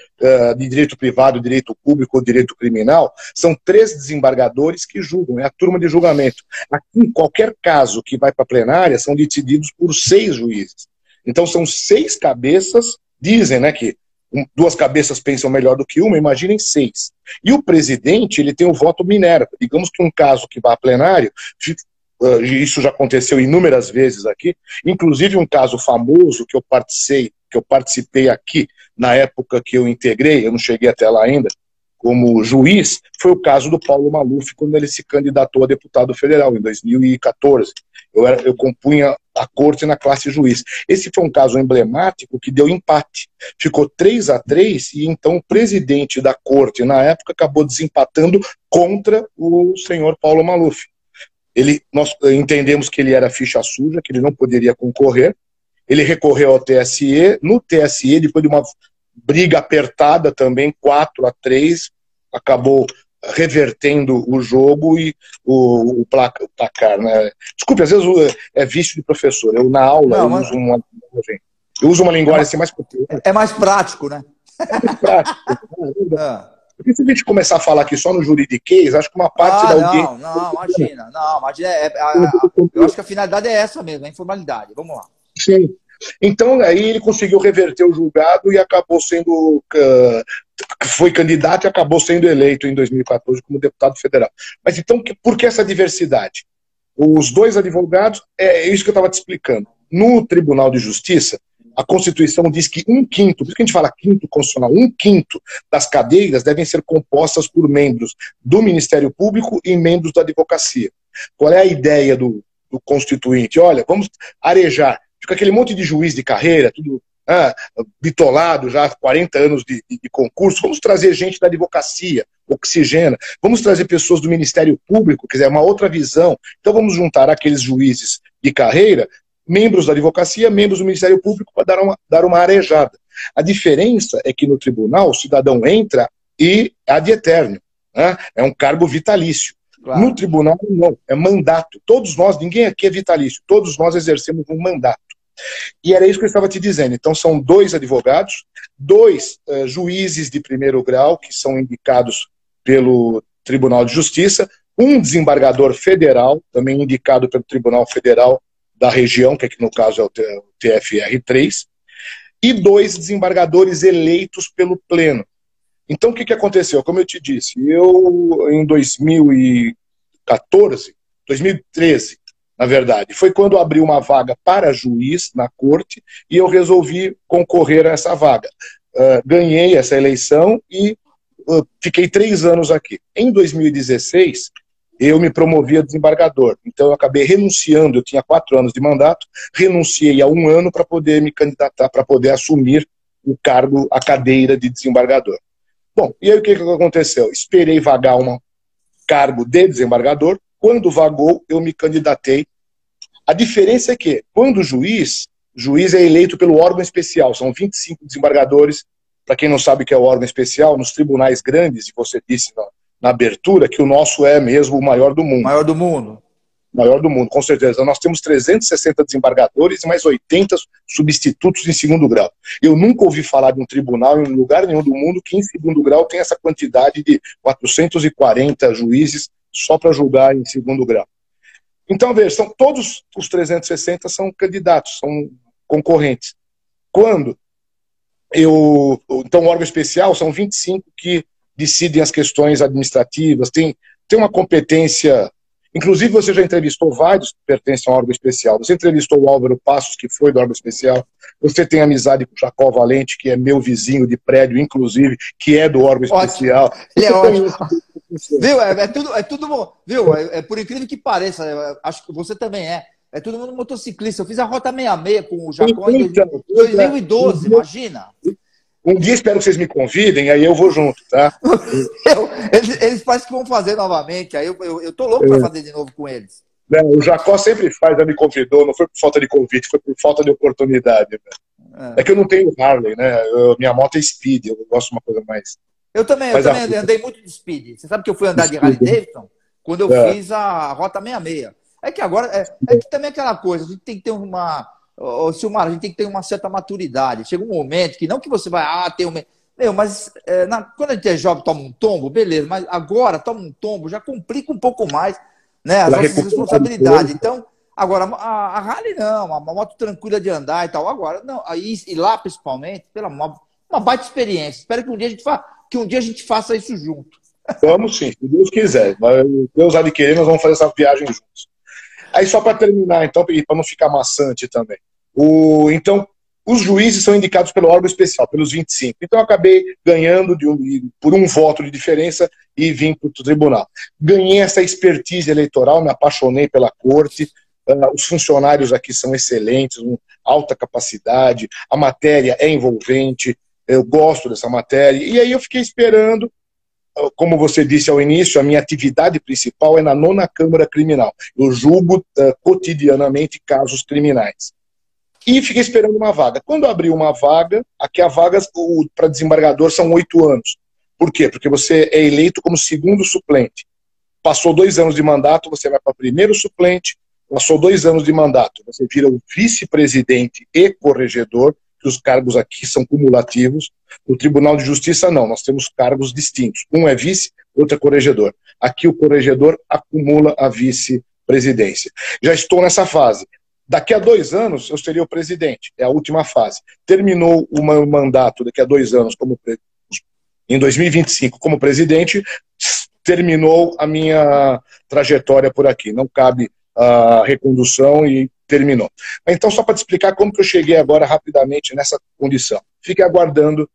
de direito privado, direito público ou direito criminal, são 3 desembargadores que julgam, é a turma de julgamento. Aqui, qualquer caso que vai para a plenária são decididos por 6 juízes. Então são 6 cabeças, dizem, né, que 2 cabeças pensam melhor do que uma, imaginem 6. E o presidente, ele tem o voto Minerva. Digamos que um caso que vá a plenário, isso já aconteceu inúmeras vezes aqui, inclusive um caso famoso que eu participei aqui, na época que eu integrei, eu não cheguei até lá ainda, como juiz, foi o caso do Paulo Maluf, quando ele se candidatou a deputado federal, em 2014. Eu compunha a corte na classe juiz. Esse foi um caso emblemático que deu empate. Ficou 3-3 e então o presidente da corte, na época, acabou desempatando contra o senhor Paulo Maluf. Nós entendemos que ele era ficha suja, que ele não poderia concorrer, ele recorreu ao TSE, no TSE, depois de uma briga apertada também, 4-3, acabou revertendo o jogo e o placar, né? Desculpe, às vezes é vício de professor. Eu, na aula, eu uso uma linguagem assim mais... É mais prático, né? É mais prático. Porque se a gente começar a falar aqui só no juridiquês, acho que uma parte da audiência... Não, imagina. Eu acho que a finalidade é essa mesmo, a informalidade. Vamos lá. Sim. Então, aí ele conseguiu reverter o julgado e acabou sendo... foi candidato e acabou sendo eleito em 2014 como deputado federal. Mas então, por que essa diversidade? Os dois advogados, é isso que eu estava te explicando. No Tribunal de Justiça, a Constituição diz que 1/5, por isso que a gente fala quinto constitucional, 1/5 das cadeiras devem ser compostas por membros do Ministério Público e membros da advocacia. Qual é a ideia do Constituinte? Olha, vamos arejar. Fica aquele monte de juiz de carreira, tudo bitolado, já 40 anos de concurso. Vamos trazer gente da advocacia, oxigena. Vamos trazer pessoas do Ministério Público, quer dizer, uma outra visão. Então vamos juntar aqueles juízes de carreira, membros da advocacia, membros do Ministério Público, para dar uma arejada. A diferença é que no tribunal o cidadão entra e é ad eternum, né? É um cargo vitalício. Claro. No tribunal, não, é mandato. Todos nós, ninguém aqui é vitalício, todos nós exercemos um mandato. E era isso que eu estava te dizendo. Então são 2 advogados, 2 juízes de primeiro grau, que são indicados pelo Tribunal de Justiça, um desembargador federal, também indicado pelo Tribunal Federal da região, que aqui no caso é o TFR3, e 2 desembargadores eleitos pelo Pleno. Então o que aconteceu? Como eu te disse, eu em 2013, na verdade, foi quando abri uma vaga para juiz na corte e eu resolvi concorrer a essa vaga. Ganhei essa eleição e fiquei 3 anos aqui. Em 2016, eu me promovi a desembargador. Então eu acabei renunciando, eu tinha 4 anos de mandato, renunciei a 1 ano para poder me candidatar, para poder assumir o cargo, a cadeira de desembargador. Bom, e aí o que aconteceu? Esperei vagar um cargo de desembargador. Quando vagou, eu me candidatei. A diferença é que, quando juiz é eleito pelo órgão especial, são 25 desembargadores. Para quem não sabe o que é o órgão especial, nos tribunais grandes, e você disse na abertura, que o nosso é mesmo o maior do mundo. Maior do mundo. Maior do mundo, com certeza. Nós temos 360 desembargadores e mais 80 substitutos em segundo grau. Eu nunca ouvi falar de um tribunal em lugar nenhum do mundo que em segundo grau tem essa quantidade de 440 juízes só para julgar em segundo grau. Então, veja, todos os 360 são candidatos, são concorrentes. Então, o órgão especial são 25 que decidem as questões administrativas, tem uma competência. Inclusive, você já entrevistou vários que pertencem ao órgão especial. Você entrevistou o Álvaro Passos, que foi do órgão especial. Você tem amizade com o Jacó Valente, que é meu vizinho de prédio, inclusive, que é do órgão especial. Ele é ótimo. Viu? É tudo bom. Viu? Por incrível que pareça, acho que você também é. É todo mundo motociclista. Eu fiz a Rota 66 com o Jacó em 2012, imagina. Um dia espero que vocês me convidem, aí eu vou junto, tá? Eles parecem que vão fazer novamente, aí eu tô louco para fazer de novo com eles. Não, o Jacó sempre faz, já me convidou, não foi por falta de convite, foi por falta de oportunidade. É que eu não tenho Harley, né? Minha moto é Speed, eu gosto de uma coisa mais... Eu também andei muito de Speed. Você sabe que eu fui andar de Harley Davidson quando eu fiz a Rota 66. É que agora, é que também é aquela coisa, a gente tem que ter Silmar, a gente tem que ter uma certa maturidade. Chega um momento que não que você vai, ter um... mas quando a gente é jovem, toma um tombo, beleza, mas agora toma um tombo, já complica um pouco mais, né, as nossas responsabilidades. Então, agora, a Harley não, uma moto tranquila de andar e tal. Agora, não, e lá principalmente, uma baita experiência. Espero que um dia a gente faça isso junto. Vamos sim, se Deus quiser. Deus há de querer, nós vamos fazer essa viagem juntos. Aí só para terminar, então, para não ficar maçante também. Então, os juízes são indicados pelo órgão especial, pelos 25. Então, eu acabei ganhando por um voto de diferença e vim para o tribunal. Ganhei essa expertise eleitoral, me apaixonei pela corte. Os funcionários aqui são excelentes, com alta capacidade, a matéria é envolvente, eu gosto dessa matéria. E aí eu fiquei esperando. Como você disse ao início, a minha atividade principal é na 9ª Câmara Criminal. Eu julgo cotidianamente casos criminais. E fiquei esperando uma vaga. Quando abriu uma vaga, aqui a vaga para desembargador são 8 anos. Por quê? Porque você é eleito como segundo suplente. Passou 2 anos de mandato, você vai para primeiro suplente. Passou 2 anos de mandato, você vira o vice-presidente e corregedor, que os cargos aqui são cumulativos. No Tribunal de Justiça, não, nós temos cargos distintos. Um é vice, outro é corregedor. Aqui o corregedor acumula a vice-presidência. Já estou nessa fase. Daqui a 2 anos, eu seria o presidente. É a última fase. Terminou o meu mandato daqui a 2 anos, em 2025, como presidente, terminou a minha trajetória por aqui. Não cabe a recondução e terminou. Então, só para te explicar como que eu cheguei agora rapidamente nessa condição. Fique aguardando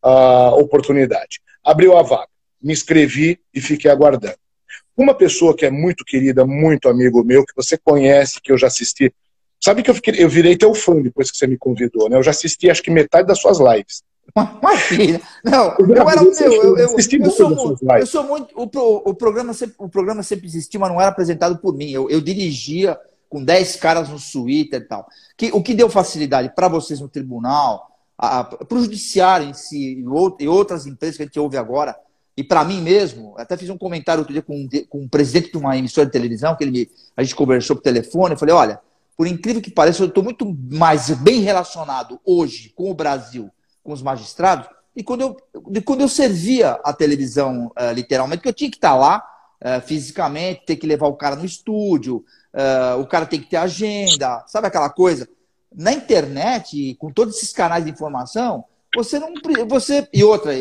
a oportunidade. Abriu a vaga, me inscrevi e fiquei aguardando. Uma pessoa que é muito querida, muito amigo meu, que você conhece, que eu já assisti. Sabe que eu virei teu fã depois que você me convidou, né? Eu já assisti acho que metade das suas lives. Imagina. Não, eu sou muito. O programa sempre existiu, mas não era apresentado por mim. Eu dirigia com 10 caras no Twitter e tal. O que deu facilidade para vocês no tribunal, para o judiciário em si e outras empresas que a gente ouve agora, e para mim mesmo, até fiz um comentário outro dia com um presidente de uma emissora de televisão, a gente conversou por telefone, eu falei, olha, por incrível que pareça, eu estou muito mais bem relacionado hoje com o Brasil, com os magistrados, e quando eu servia a televisão, literalmente, que eu tinha que estar lá, fisicamente, ter que levar o cara no estúdio, o cara tem que ter agenda, sabe aquela coisa? Na internet, com todos esses canais de informação, e outra,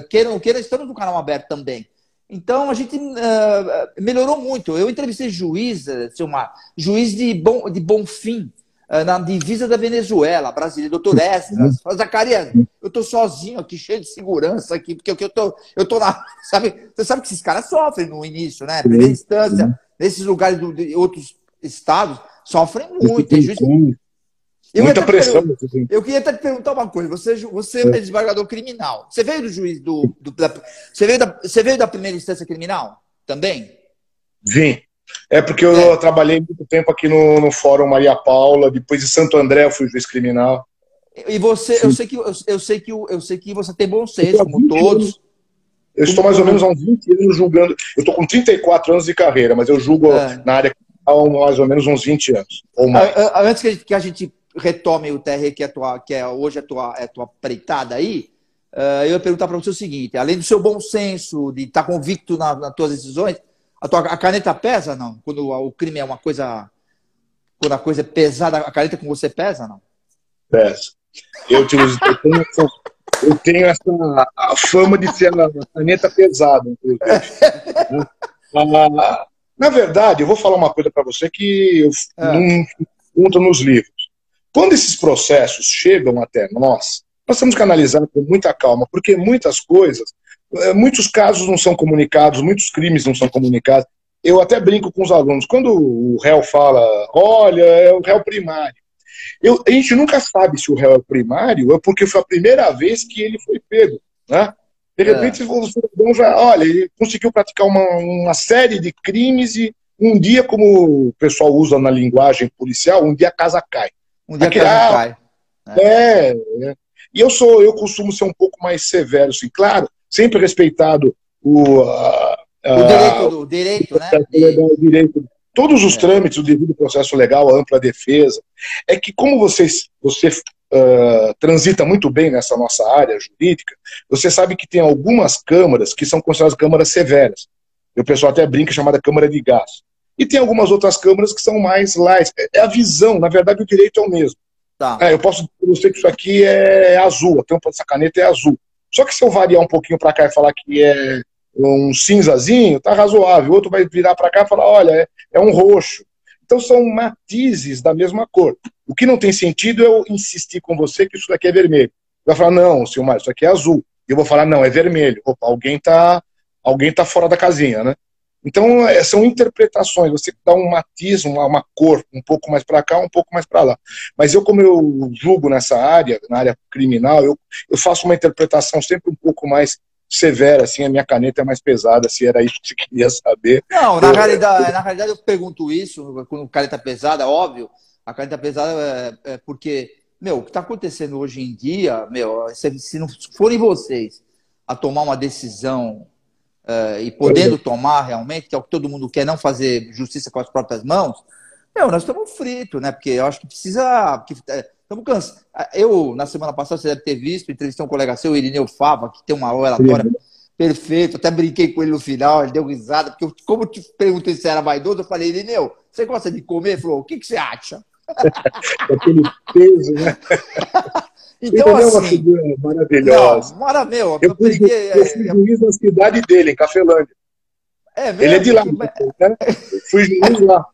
queira ou não queira, estamos no canal aberto também. Então, a gente melhorou muito. Eu entrevistei juiz de Bonfim, na divisa da Venezuela, brasileiro, doutor Esdras, Zacarias, eu tô sozinho aqui, cheio de segurança aqui, porque eu tô na... Você sabe que esses caras sofrem no início, né? Primeira instância, nesses lugares de outros estados, sofrem muito. Tem juiz... Muita pressão. Eu queria até te perguntar uma coisa. Você é desembargador criminal. Você veio do juiz você veio da primeira instância criminal também? Vim. É porque eu trabalhei muito tempo aqui no Fórum Maria Paula, depois de Santo André eu fui juiz criminal. E você, eu sei que você tem bom senso, como todos. Eu estou mais ou menos há uns 20 anos julgando. Eu estou com 34 anos de carreira, mas eu julgo na área criminal há mais ou menos uns 20 anos. Ou mais. Antes que a gente retome o TR, que hoje é tua preitada aí, eu ia perguntar para você o seguinte: além do seu bom senso, de estar convicto nas tuas decisões, a caneta pesa, não? Quando o crime é uma coisa... Quando a coisa é pesada, a caneta com você pesa, não? Pesa. Eu tenho a fama de ser a caneta pesada, inclusive. Na verdade, eu vou falar uma coisa para você que eu não conto nos livros. Quando esses processos chegam até nós temos que analisar com muita calma, porque muitas coisas, muitos casos não são comunicados, muitos crimes não são comunicados. Eu até brinco com os alunos, quando o réu fala, olha, é o réu primário. A gente nunca sabe se o réu é primário ou porque foi a primeira vez que ele foi pego, né? De repente, o cidadão olha, ele conseguiu praticar uma série de crimes e um dia, como o pessoal usa na linguagem policial, um dia a casa cai. Um dia a casa cai. E eu costumo ser um pouco mais severo, assim, claro, sempre respeitado o direito, né? Todos os trâmites, o devido processo legal, a ampla defesa. É que como você transita muito bem nessa nossa área jurídica, você sabe que tem algumas câmaras que são consideradas câmaras severas. E o pessoal até brinca, chamada câmara de gás. E tem algumas outras câmaras que são mais light. É a visão, na verdade o direito é o mesmo. Tá. Eu posso dizer para você que isso aqui é azul, a tampa dessa caneta é azul. Só que se eu variar um pouquinho para cá e falar que é um cinzazinho, tá razoável. O outro vai virar para cá e falar, olha, é um roxo. Então são matizes da mesma cor. O que não tem sentido é eu insistir com você que isso daqui é vermelho. Vai falar, não, Silmar, isso aqui é azul. E eu vou falar, não, é vermelho. Opa, alguém tá fora da casinha, né? Então são interpretações. Você dá um matiz, uma cor, um pouco mais para cá, um pouco mais para lá. Mas como eu julgo nessa área, na área criminal, eu faço uma interpretação sempre um pouco mais severa, assim, a minha caneta é mais pesada, se era isso que você queria saber. Não, na realidade eu pergunto isso, quando caneta pesada, óbvio, A caneta pesada é porque, meu, o que está acontecendo hoje em dia, meu, se não forem vocês a tomar uma decisão e podendo tomar realmente, que é o que todo mundo quer, não fazer justiça com as próprias mãos, meu, nós estamos fritos, né? Porque eu acho que precisa... Estamos cansados. Eu, na semana passada, você deve ter visto, entrevistei um colega seu, o Irineu Fava, que tem uma oratória perfeita, até brinquei com ele no final, ele deu risada, porque como eu te perguntei se era vaidoso, eu falei, Irineu, você gosta de comer? Ele falou, o que você acha? Aquele peso, né? Então, ele assim, é uma figura maravilhosa. Não, maravilhoso. Eu fui juiz na cidade dele, em Cafelândia. É mesmo? Ele é de lá, né? Eu fui juiz lá.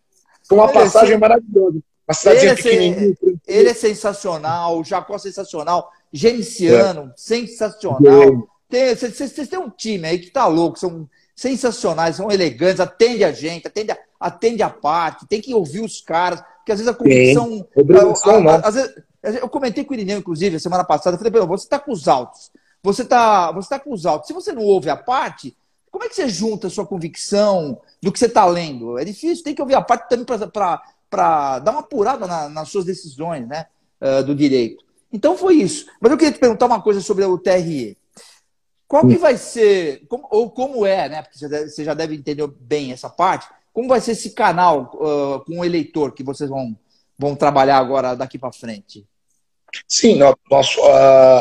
Foi uma passagem maravilhosa. Uma cidadezinha pequenininha. Ele é sensacional, o Jacó é sensacional, Geniciano, sensacional. Vocês têm um time aí que tá louco, são sensacionais, são elegantes, atende a gente, atende a parte, tem que ouvir os caras, porque às vezes a convicção... Às vezes, eu comentei com o Irineu, inclusive, a semana passada, eu falei, você tá com os altos, você tá com os altos, se você não ouve a parte, como é que você junta a sua convicção do que você tá lendo? É difícil, tem que ouvir a parte também para dar uma apurada nas suas decisões, né, do direito. Então foi isso. Mas eu queria te perguntar uma coisa sobre o TRE. Qual que vai ser, ou como é, né? Porque você já deve entender bem essa parte. Como vai ser esse canal com o eleitor que vocês vão trabalhar agora daqui para frente? Sim,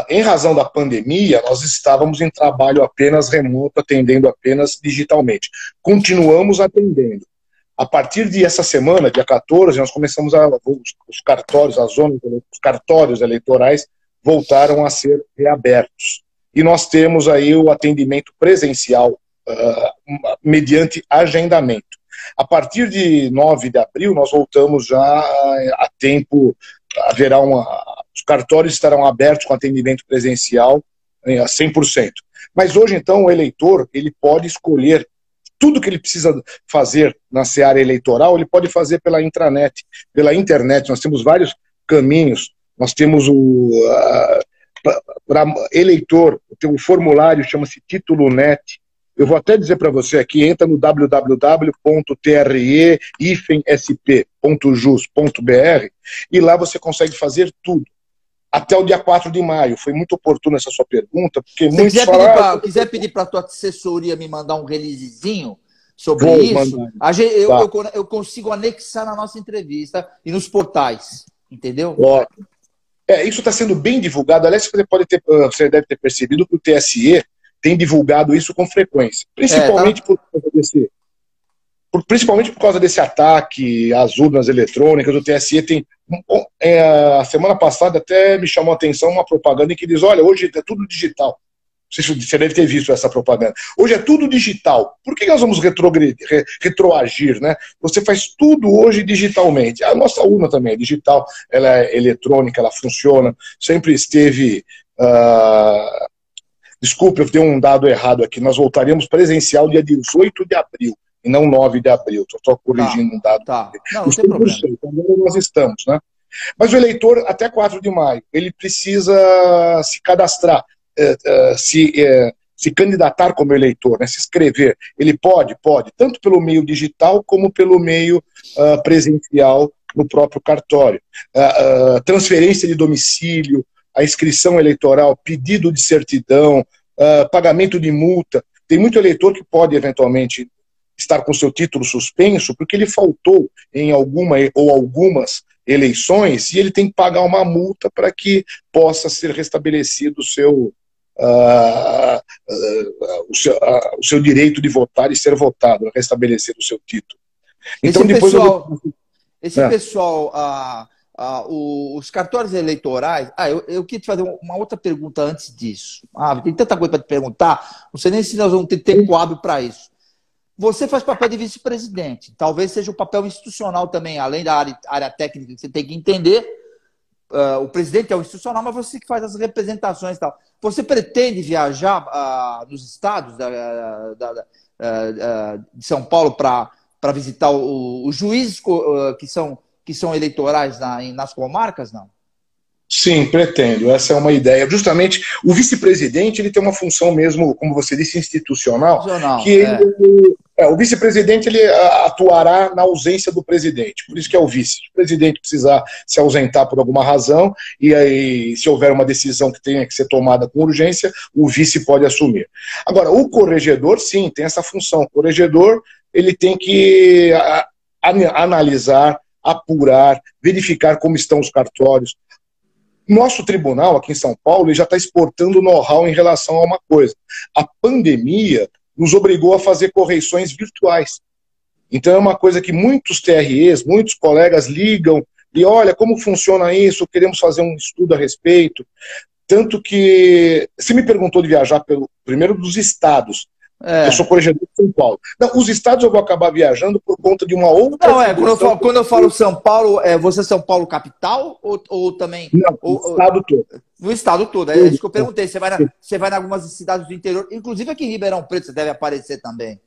em razão da pandemia, nós estávamos em trabalho apenas remoto, atendendo apenas digitalmente. Continuamos atendendo. A partir de essa semana, dia 14, nós começamos os cartórios, os cartórios eleitorais voltaram a ser reabertos. E nós temos aí o atendimento presencial mediante agendamento. A partir de 9 de abril, nós voltamos já a tempo, os cartórios estarão abertos com atendimento presencial a 100%. Mas hoje, então, o eleitor ele pode escolher tudo que ele precisa fazer na seara eleitoral, ele pode fazer pela intranet, pela internet. Nós temos vários caminhos. Nós temos para eleitor, tem um formulário, chama-se Título Net. Eu vou até dizer para você aqui, entra no www.tre-sp.jus.br e lá você consegue fazer tudo. Até o dia 4 de maio. Foi muito oportuna essa sua pergunta, porque se muitos quiser pedir para a tua assessoria me mandar um releasezinho sobre isso, eu consigo anexar na nossa entrevista e nos portais, entendeu? Ótimo. Isso está sendo bem divulgado. Aliás, você deve ter percebido que o TSE tem divulgado isso com frequência. Principalmente por causa desse ataque às urnas eletrônicas. O TSE tem... a semana passada até me chamou a atenção uma propaganda em que diz, olha, hoje é tudo digital. Você deve ter visto essa propaganda. Hoje é tudo digital. Por que nós vamos retroagir, né? Você faz tudo hoje digitalmente. A nossa urna também é digital, ela é eletrônica, ela funciona. Sempre esteve... Desculpe, eu dei um dado errado aqui. Nós voltaremos presencial dia 18 de abril, e não 9 de abril. Estou só corrigindo um dado. Não tem problema. Agora nós estamos, né? Mas o eleitor, até 4 de maio, ele precisa se cadastrar. Se candidatar como eleitor, né, se inscrever. Ele pode, tanto pelo meio digital como pelo meio presencial no próprio cartório. Transferência de domicílio, a inscrição eleitoral, pedido de certidão, pagamento de multa. Tem muito eleitor que pode eventualmente estar com seu título suspenso porque ele faltou em alguma ou algumas eleições e ele tem que pagar uma multa para que possa ser restabelecido o seu direito de votar e ser votado, restabelecer o seu título. Então, os cartórios eleitorais... eu queria te fazer uma outra pergunta antes disso. Tem tanta coisa para te perguntar, não sei nem se nós vamos ter tempo hábil para isso. Você faz papel de vice-presidente, talvez seja o papel institucional também, além da área técnica que você tem que entender. O presidente é o institucional, mas você que faz as representações e tal. Você pretende viajar nos estados de São Paulo para visitar os juízes que são eleitorais nas comarcas, não? Sim, pretendo. Essa é uma ideia. Justamente, o vice-presidente ele tem uma função mesmo, como você disse, institucional, que o vice-presidente ele atuará na ausência do presidente. Por isso que é o vice. Se o presidente precisar se ausentar por alguma razão, e aí, se houver uma decisão que tenha que ser tomada com urgência, o vice pode assumir. Agora, o corregedor, sim, tem essa função. O corregedor ele tem que analisar, apurar, verificar como estão os cartórios. Nosso tribunal, aqui em São Paulo, ele já está exportando know-how em relação a uma coisa. A pandemia nos obrigou a fazer correições virtuais. Então é uma coisa que muitos TREs, muitos colegas ligam e olha como funciona isso, queremos fazer um estudo a respeito. Tanto que, você me perguntou de viajar primeiro dos estados. Eu sou corregedor de São Paulo. Não, os estados eu vou acabar viajando por conta de uma outra... Não, quando eu falo São Paulo, você é São Paulo capital ou também... Não, no estado todo. No estado todo, é isso que eu perguntei. Você vai em algumas cidades do interior, inclusive aqui em Ribeirão Preto você deve aparecer também.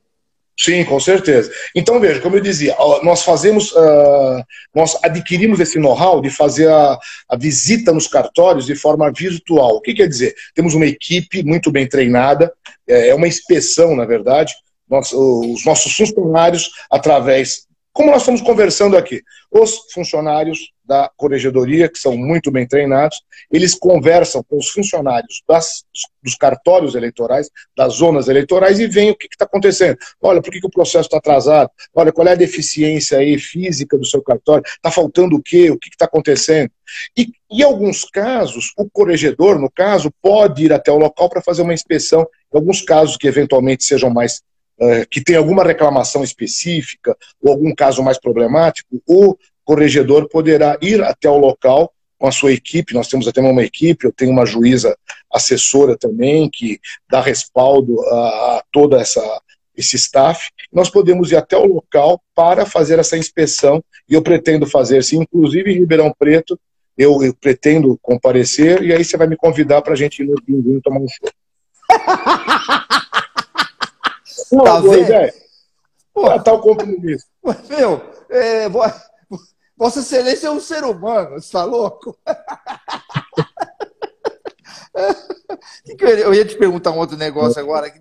Sim, com certeza. Então, veja, como eu dizia, nós adquirimos esse know-how de fazer a visita nos cartórios de forma virtual. O que quer dizer? Temos uma equipe muito bem treinada, é uma inspeção, na verdade, os nossos funcionários, através, como nós estamos conversando aqui, os funcionários da corregedoria, que são muito bem treinados, eles conversam com os funcionários dos cartórios eleitorais, das zonas eleitorais, e veem o que está acontecendo. Olha, por que o processo está atrasado? Olha, qual é a deficiência aí física do seu cartório? Está faltando o quê? O que está acontecendo? E, em alguns casos, o corregedor, no caso, pode ir até o local para fazer uma inspeção, em alguns casos que eventualmente sejam mais... que tem alguma reclamação específica, ou algum caso mais problemático, o corregedor poderá ir até o local com a sua equipe. Nós temos até uma equipe, eu tenho uma juíza assessora também, que dá respaldo a todo esse staff. Nós podemos ir até o local para fazer essa inspeção, e eu pretendo fazer, sim, inclusive em Ribeirão Preto, eu pretendo comparecer, e aí você vai me convidar para a gente ir no Pinguim tomar um show. Tá vendo? Tá o compromisso. Meu, Vossa Excelência é um ser humano, você tá louco? Eu ia te perguntar um outro negócio agora.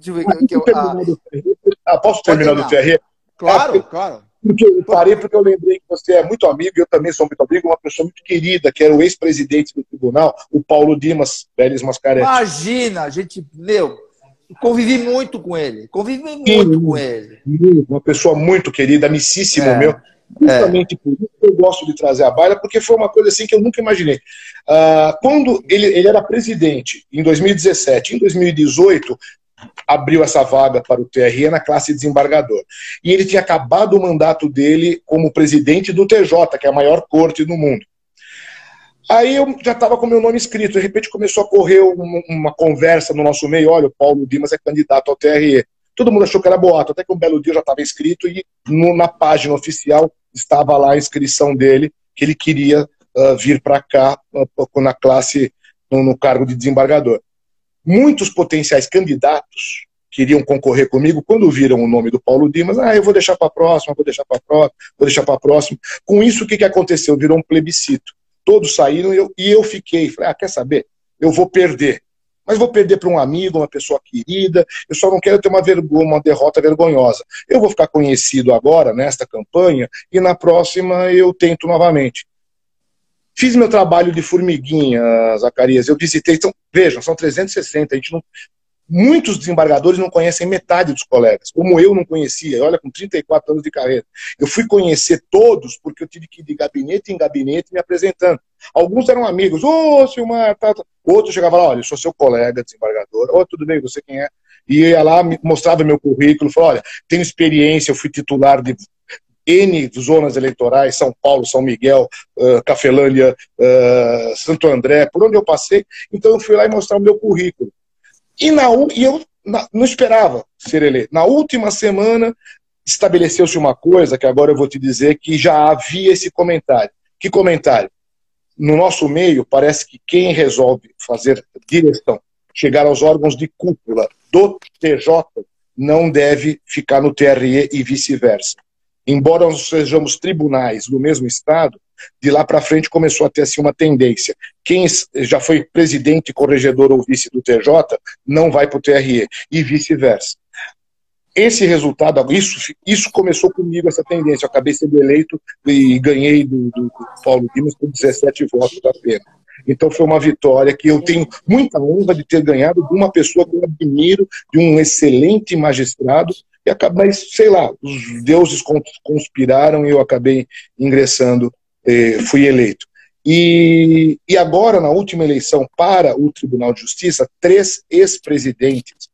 Posso terminar do TRE? Claro. Eu parei porque eu lembrei que você é muito amigo, eu também sou muito amigo, uma pessoa muito querida, que era o ex-presidente do tribunal, o Paulo Dimas, Vélez Mascaretti. Imagina, convivi muito com ele. Uma pessoa muito querida, amicíssimo meu. Justamente por isso que eu gosto de trazer a baila, porque foi uma coisa assim que eu nunca imaginei. Quando ele era presidente, em 2017, em 2018, abriu essa vaga para o TRE na classe desembargador. E ele tinha acabado o mandato dele como presidente do TJ, que é a maior corte do mundo. Aí eu já estava com o meu nome escrito, de repente começou a correr uma conversa no nosso meio, olha, o Paulo Dimas é candidato ao TRE. Todo mundo achou que era boato, até que um belo dia já estava escrito e na página oficial estava lá a inscrição dele, que ele queria vir para cá na classe, no cargo de desembargador. Muitos potenciais candidatos queriam concorrer comigo, quando viram o nome do Paulo Dimas, eu vou deixar para a próxima, vou deixar para a próxima. Com isso, o que aconteceu? Virou um plebiscito. Todos saíram e eu fiquei. Falei, quer saber? Eu vou perder. Mas vou perder para um amigo, uma pessoa querida, eu só não quero ter uma derrota vergonhosa. Eu vou ficar conhecido agora, nesta campanha, e na próxima eu tento novamente. Fiz meu trabalho de formiguinha, Zacarias, eu visitei, então, vejam, são 360, muitos desembargadores não conhecem metade dos colegas, como eu não conhecia, olha, com 34 anos de carreira. Eu fui conhecer todos porque eu tive que ir de gabinete em gabinete me apresentando. Alguns eram amigos, Silmar, outros chegavam lá, olha, eu sou seu colega desembargador, tudo bem, você quem é? E ia lá, mostrava meu currículo, falava, olha, tenho experiência, eu fui titular de N zonas eleitorais, São Paulo, São Miguel, Cafelândia, Santo André, por onde eu passei, então eu fui lá e mostrar o meu currículo. E eu não esperava ser eleito. Na última semana, estabeleceu-se uma coisa que agora eu vou te dizer que já havia esse comentário. Que comentário? No nosso meio, parece que quem resolve fazer direção, chegar aos órgãos de cúpula do TJ, não deve ficar no TRE e vice-versa. Embora nós sejamos tribunais do mesmo Estado, De lá para frente começou a ter assim, uma tendência. Quem já foi presidente, corregedor ou vice do TJ não vai para o TRE, e vice-versa. Esse resultado, isso começou comigo, essa tendência. Eu acabei sendo eleito e ganhei do Paulo Dimas por 17 votos apenas. Então foi uma vitória que eu tenho muita honra de ter ganhado de uma pessoa que eu admiro, de um excelente magistrado, e acabei, sei lá, os deuses conspiraram e eu acabei ingressando, fui eleito. E agora, na última eleição para o Tribunal de Justiça, 3 ex-presidentes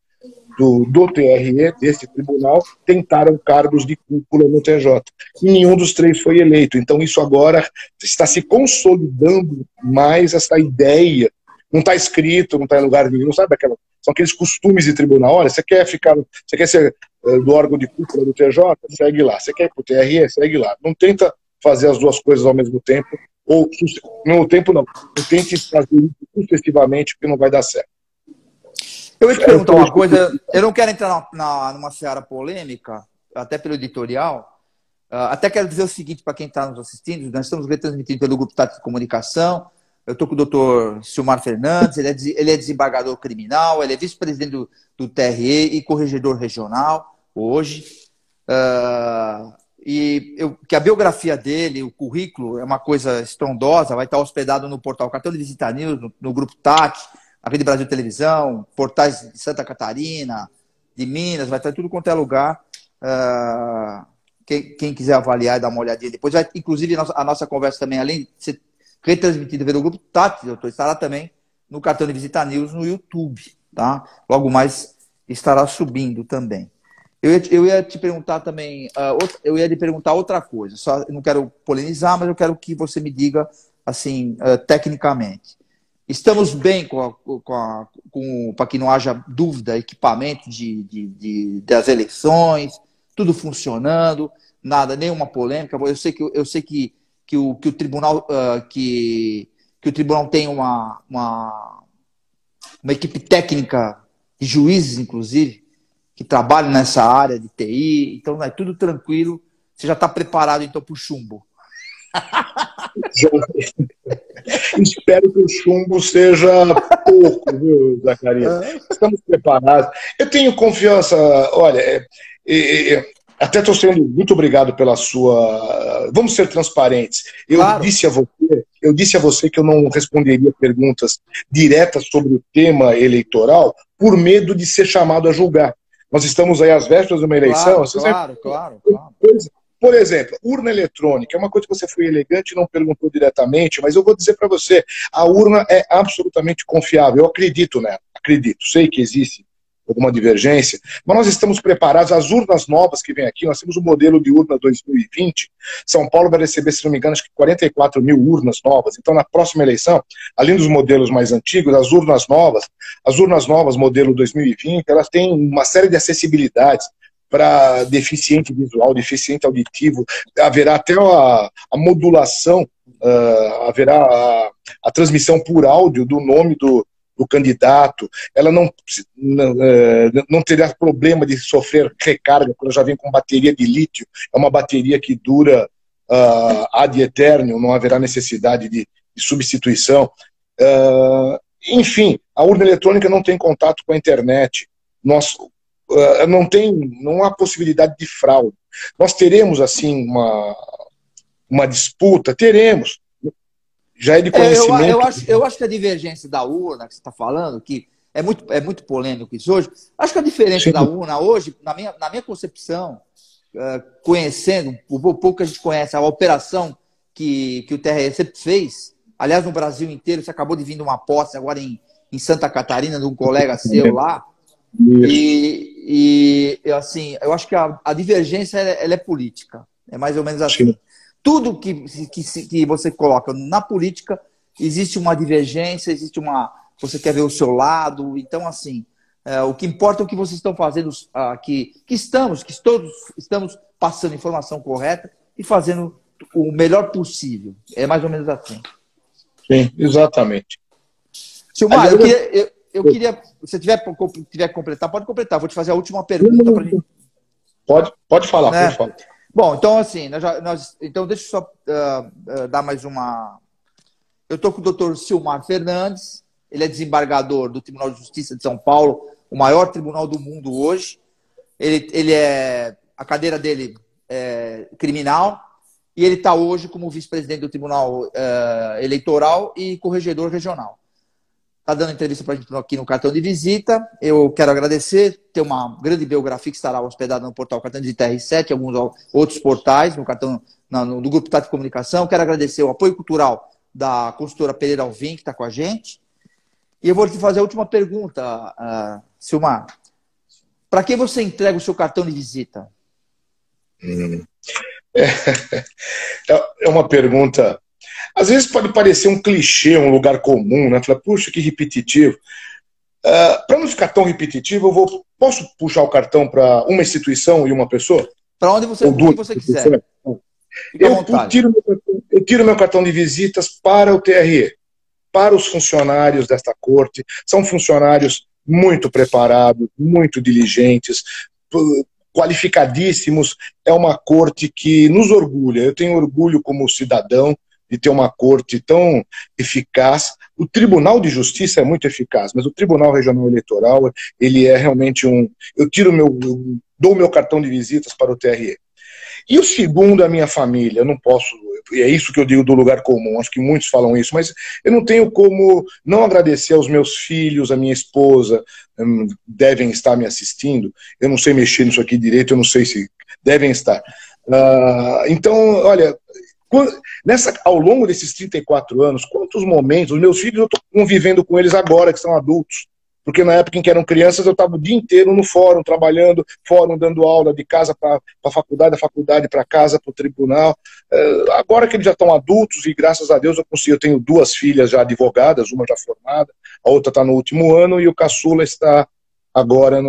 do TRE, desse tribunal, tentaram cargos de cúpula no TJ. E nenhum dos 3 foi eleito. Então isso agora está se consolidando mais, essa ideia. Não está escrito, não está em lugar nenhum, sabe? São aqueles costumes de tribunal. Olha, você quer ser do órgão de cúpula do TJ? Segue lá. Você quer ir para o TRE? Segue lá. Não tenta fazer as duas coisas ao mesmo tempo, ou no mesmo tempo não. Não tente fazer isso sucessivamente, porque não vai dar certo. Eu ia te perguntar uma coisa, eu não quero entrar numa seara polêmica, até pelo editorial, até quero dizer o seguinte para quem está nos assistindo, nós estamos retransmitindo pelo Grupo Tático de Comunicação, eu estou com o doutor Silmar Fernandes, ele é desembargador criminal, ele é vice-presidente do TRE e corregedor regional, hoje, que a biografia dele, o currículo, é uma coisa estrondosa, vai estar hospedado no portal Cartão de Visita News, no Grupo Tático, a Rede Brasil Televisão, portais de Santa Catarina, de Minas, vai estar tudo quanto é lugar. Quem quiser avaliar e dar uma olhadinha depois, vai, inclusive a nossa conversa também, além de ser retransmitida pelo Grupo Tati, doutor, estará também no Cartão de Visita News no YouTube, tá? Logo mais estará subindo também. Eu ia te perguntar também, eu ia lhe perguntar outra coisa, só, eu não quero polemizar, mas eu quero que você me diga, assim, tecnicamente. Estamos bem para que não haja dúvida, equipamento das eleições, tudo funcionando, nada, nenhuma polêmica. Eu sei que o tribunal o tribunal tem uma equipe técnica de juízes, inclusive, que trabalham nessa área de TI, então é tudo tranquilo. Você já está preparado então para o chumbo? Espero que o chumbo seja pouco, viu, Zacarias? Estamos preparados. Eu tenho confiança, olha, até estou sendo muito obrigado pela sua. Vamos ser transparentes. Claro. Eu disse a você que eu não responderia perguntas diretas sobre o tema eleitoral por medo de ser chamado a julgar. Nós estamos aí às vésperas de uma eleição. Claro. Por exemplo, urna eletrônica é uma coisa que você foi elegante e não perguntou diretamente, mas eu vou dizer para você, a urna é absolutamente confiável. Eu acredito nela, sei que existe alguma divergência, mas nós estamos preparados. As urnas novas que vêm aqui, nós temos o modelo de urna 2020, São Paulo vai receber, se não me engano, acho que 44 mil urnas novas. Então, na próxima eleição, além dos modelos mais antigos, as urnas novas, modelo 2020, elas têm uma série de acessibilidades para deficiente visual, deficiente auditivo, haverá até a modulação, haverá a transmissão por áudio do nome do candidato, ela não terá problema de sofrer recarga, quando já vem com bateria de lítio, é uma bateria que dura ad eternum, não haverá necessidade de substituição. Enfim, a urna eletrônica não tem contato com a internet, não há possibilidade de fraude. Nós teremos, assim, uma disputa? Teremos. Já é de conhecimento. Eu acho que a divergência da urna que você está falando, que é muito polêmico isso hoje, acho que a diferença da urna hoje, na minha concepção, conhecendo, o pouco que a gente conhece, a operação que o TRE sempre fez, aliás, no Brasil inteiro, você acabou de vir de uma posse agora em Santa Catarina, de um colega seu lá, e assim, eu acho que a divergência ela é política, é mais ou menos assim. Sim. Tudo que você coloca na política, existe uma divergência, você quer ver o seu lado, então assim, o que importa é o que vocês estão fazendo, que todos estamos passando a informação correta e fazendo o melhor possível, é mais ou menos assim. Sim, exatamente. Silmar, eu queria, se você tiver que completar, pode completar. Vou te fazer a última pergunta. Pode falar, pode falar. Bom, então assim, então deixa eu só dar mais uma... Eu estou com o Dr. Silmar Fernandes, ele é desembargador do Tribunal de Justiça de São Paulo, o maior tribunal do mundo hoje. A cadeira dele é criminal, e ele está hoje como vice-presidente do Tribunal Eleitoral e corregedor regional. Está dando entrevista para a gente aqui no Cartão de Visita. Eu quero agradecer, tem uma grande biografia que estará hospedada no portal Cartão de Visita R7 e alguns outros portais no Grupo Tati de Comunicação. Quero agradecer o apoio cultural da consultora Pereira Alvim, que está com a gente. E eu vou te fazer a última pergunta, Silmar. Para quem você entrega o seu cartão de visita? É uma pergunta... Às vezes pode parecer um clichê, um lugar comum, né? Fala, puxa, que repetitivo. Para não ficar tão repetitivo, posso puxar o cartão para uma instituição e uma pessoa? Para onde você quiser. Eu tiro meu cartão de visitas para o TRE, para os funcionários desta corte. São funcionários muito preparados, muito diligentes, qualificadíssimos. É uma corte que nos orgulha. Eu tenho orgulho como cidadão de ter uma corte tão eficaz. O Tribunal de Justiça é muito eficaz, mas o Tribunal Regional Eleitoral, ele é realmente eu dou meu cartão de visitas para o TRE. E o segundo, a minha família. Eu não posso, é isso que eu digo do lugar comum, acho que muitos falam isso, mas eu não tenho como não agradecer aos meus filhos, a minha esposa, devem estar me assistindo. Eu não sei mexer nisso aqui direito, eu não sei se devem estar. Então, olha, ao longo desses 34 anos, quantos momentos, os meus filhos, eu estou convivendo com eles agora, que são adultos, porque na época em que eram crianças, eu estava o dia inteiro no fórum, trabalhando, dando aula, de casa para a faculdade, da faculdade para casa, para o tribunal. Agora que eles já estão adultos, e graças a Deus eu tenho 2 filhas já advogadas, uma já formada, a outra está no último ano, e o caçula está agora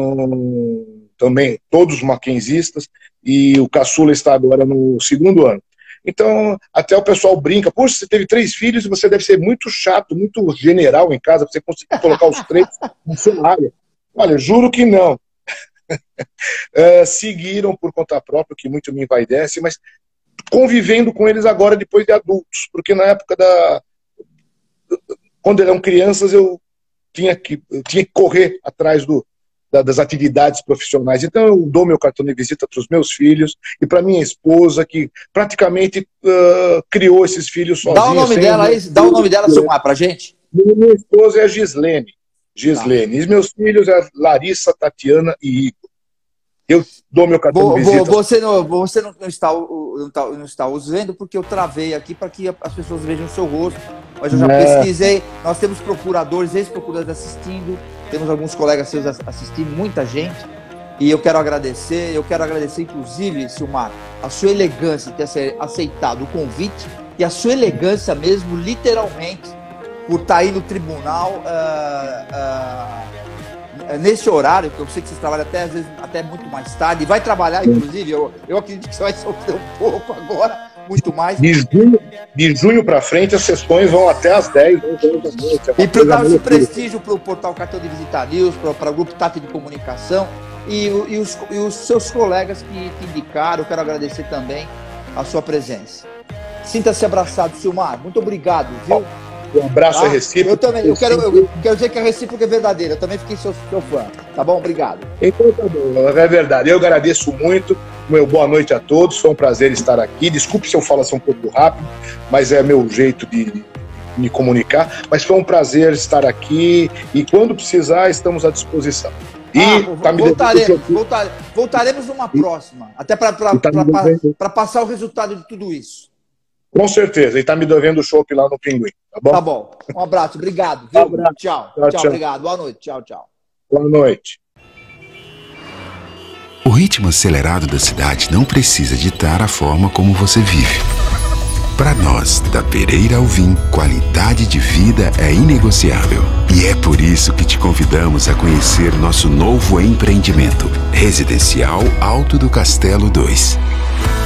também, todos maquenzistas, e o caçula está agora no 2º ano. Então, até o pessoal brinca, poxa, você teve 3 filhos e você deve ser muito chato, muito general em casa, você conseguir colocar os 3 na sua área. Olha, juro que não. Seguiram por conta própria, que muito me envaidece, mas convivendo com eles agora depois de adultos, porque na época quando eram crianças, eu tinha que correr atrás das atividades profissionais. Então eu dou meu cartão de visita para os meus filhos e para minha esposa, que praticamente criou esses filhos sozinha. Dá o nome dela, Silmar, para a gente. Minha esposa é Gislene. E meus filhos é Larissa, Tatiana e Igor. Eu dou meu cartão de visita. Você não está usando porque eu travei aqui para que as pessoas vejam o seu rosto. Mas eu já pesquisei. Nós temos procuradores, ex-procuradores assistindo. Temos alguns colegas seus assistindo, muita gente. E eu quero agradecer inclusive, Silmar, a sua elegância de ter aceitado o convite e a sua elegância mesmo, literalmente, por estar aí no tribunal nesse horário, que eu sei que vocês trabalham às vezes até muito mais tarde, e vai trabalhar, inclusive, eu acredito que você vai sofrer um pouco agora, muito mais. De junho para frente, as sessões vão até às 10, 11 horas da noite. E para dar esse prestígio para o portal Cartão de Visita News, para o Grupo Tati de Comunicação e os seus colegas que te indicaram, eu quero agradecer também a sua presença. Sinta-se abraçado, Silmar. Muito obrigado, viu? Um abraço a recíproco. Eu também. Eu quero dizer que a recíproca é verdadeira. Eu também fiquei seu fã. Tá bom? Obrigado. Então tá bom. É verdade. Eu agradeço muito. Meu boa noite a todos. Foi um prazer estar aqui. Desculpe se eu falo assim um pouco rápido, mas é meu jeito de me comunicar. Mas foi um prazer estar aqui e quando precisar, estamos à disposição. Voltaremos numa próxima. Até para passar o resultado de tudo isso. Com certeza, e tá me devendo o chopp lá no Pinguim, tá bom? Tá bom, um abraço, obrigado. Viu? Abraço. Tchau, obrigado, boa noite, tchau. Boa noite. O ritmo acelerado da cidade não precisa ditar a forma como você vive. Para nós, da Pereira Alvim, qualidade de vida é inegociável. E é por isso que te convidamos a conhecer nosso novo empreendimento, Residencial Alto do Castelo 2.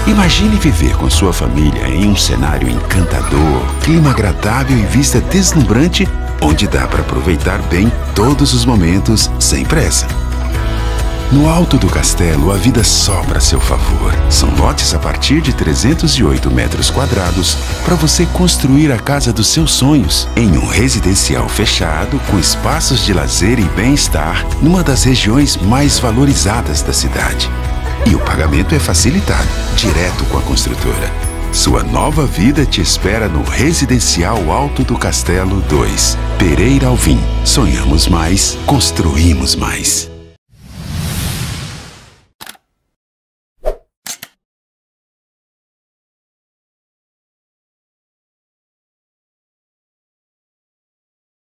Imagine viver com sua família em um cenário encantador, clima agradável e vista deslumbrante, onde dá para aproveitar bem todos os momentos sem pressa. No Alto do Castelo, a vida sobra a seu favor. São lotes a partir de 308 metros quadrados para você construir a casa dos seus sonhos em um residencial fechado com espaços de lazer e bem-estar numa das regiões mais valorizadas da cidade. E o pagamento é facilitado, direto com a construtora. Sua nova vida te espera no Residencial Alto do Castelo 2, Pereira Alvim. Sonhamos mais, construímos mais.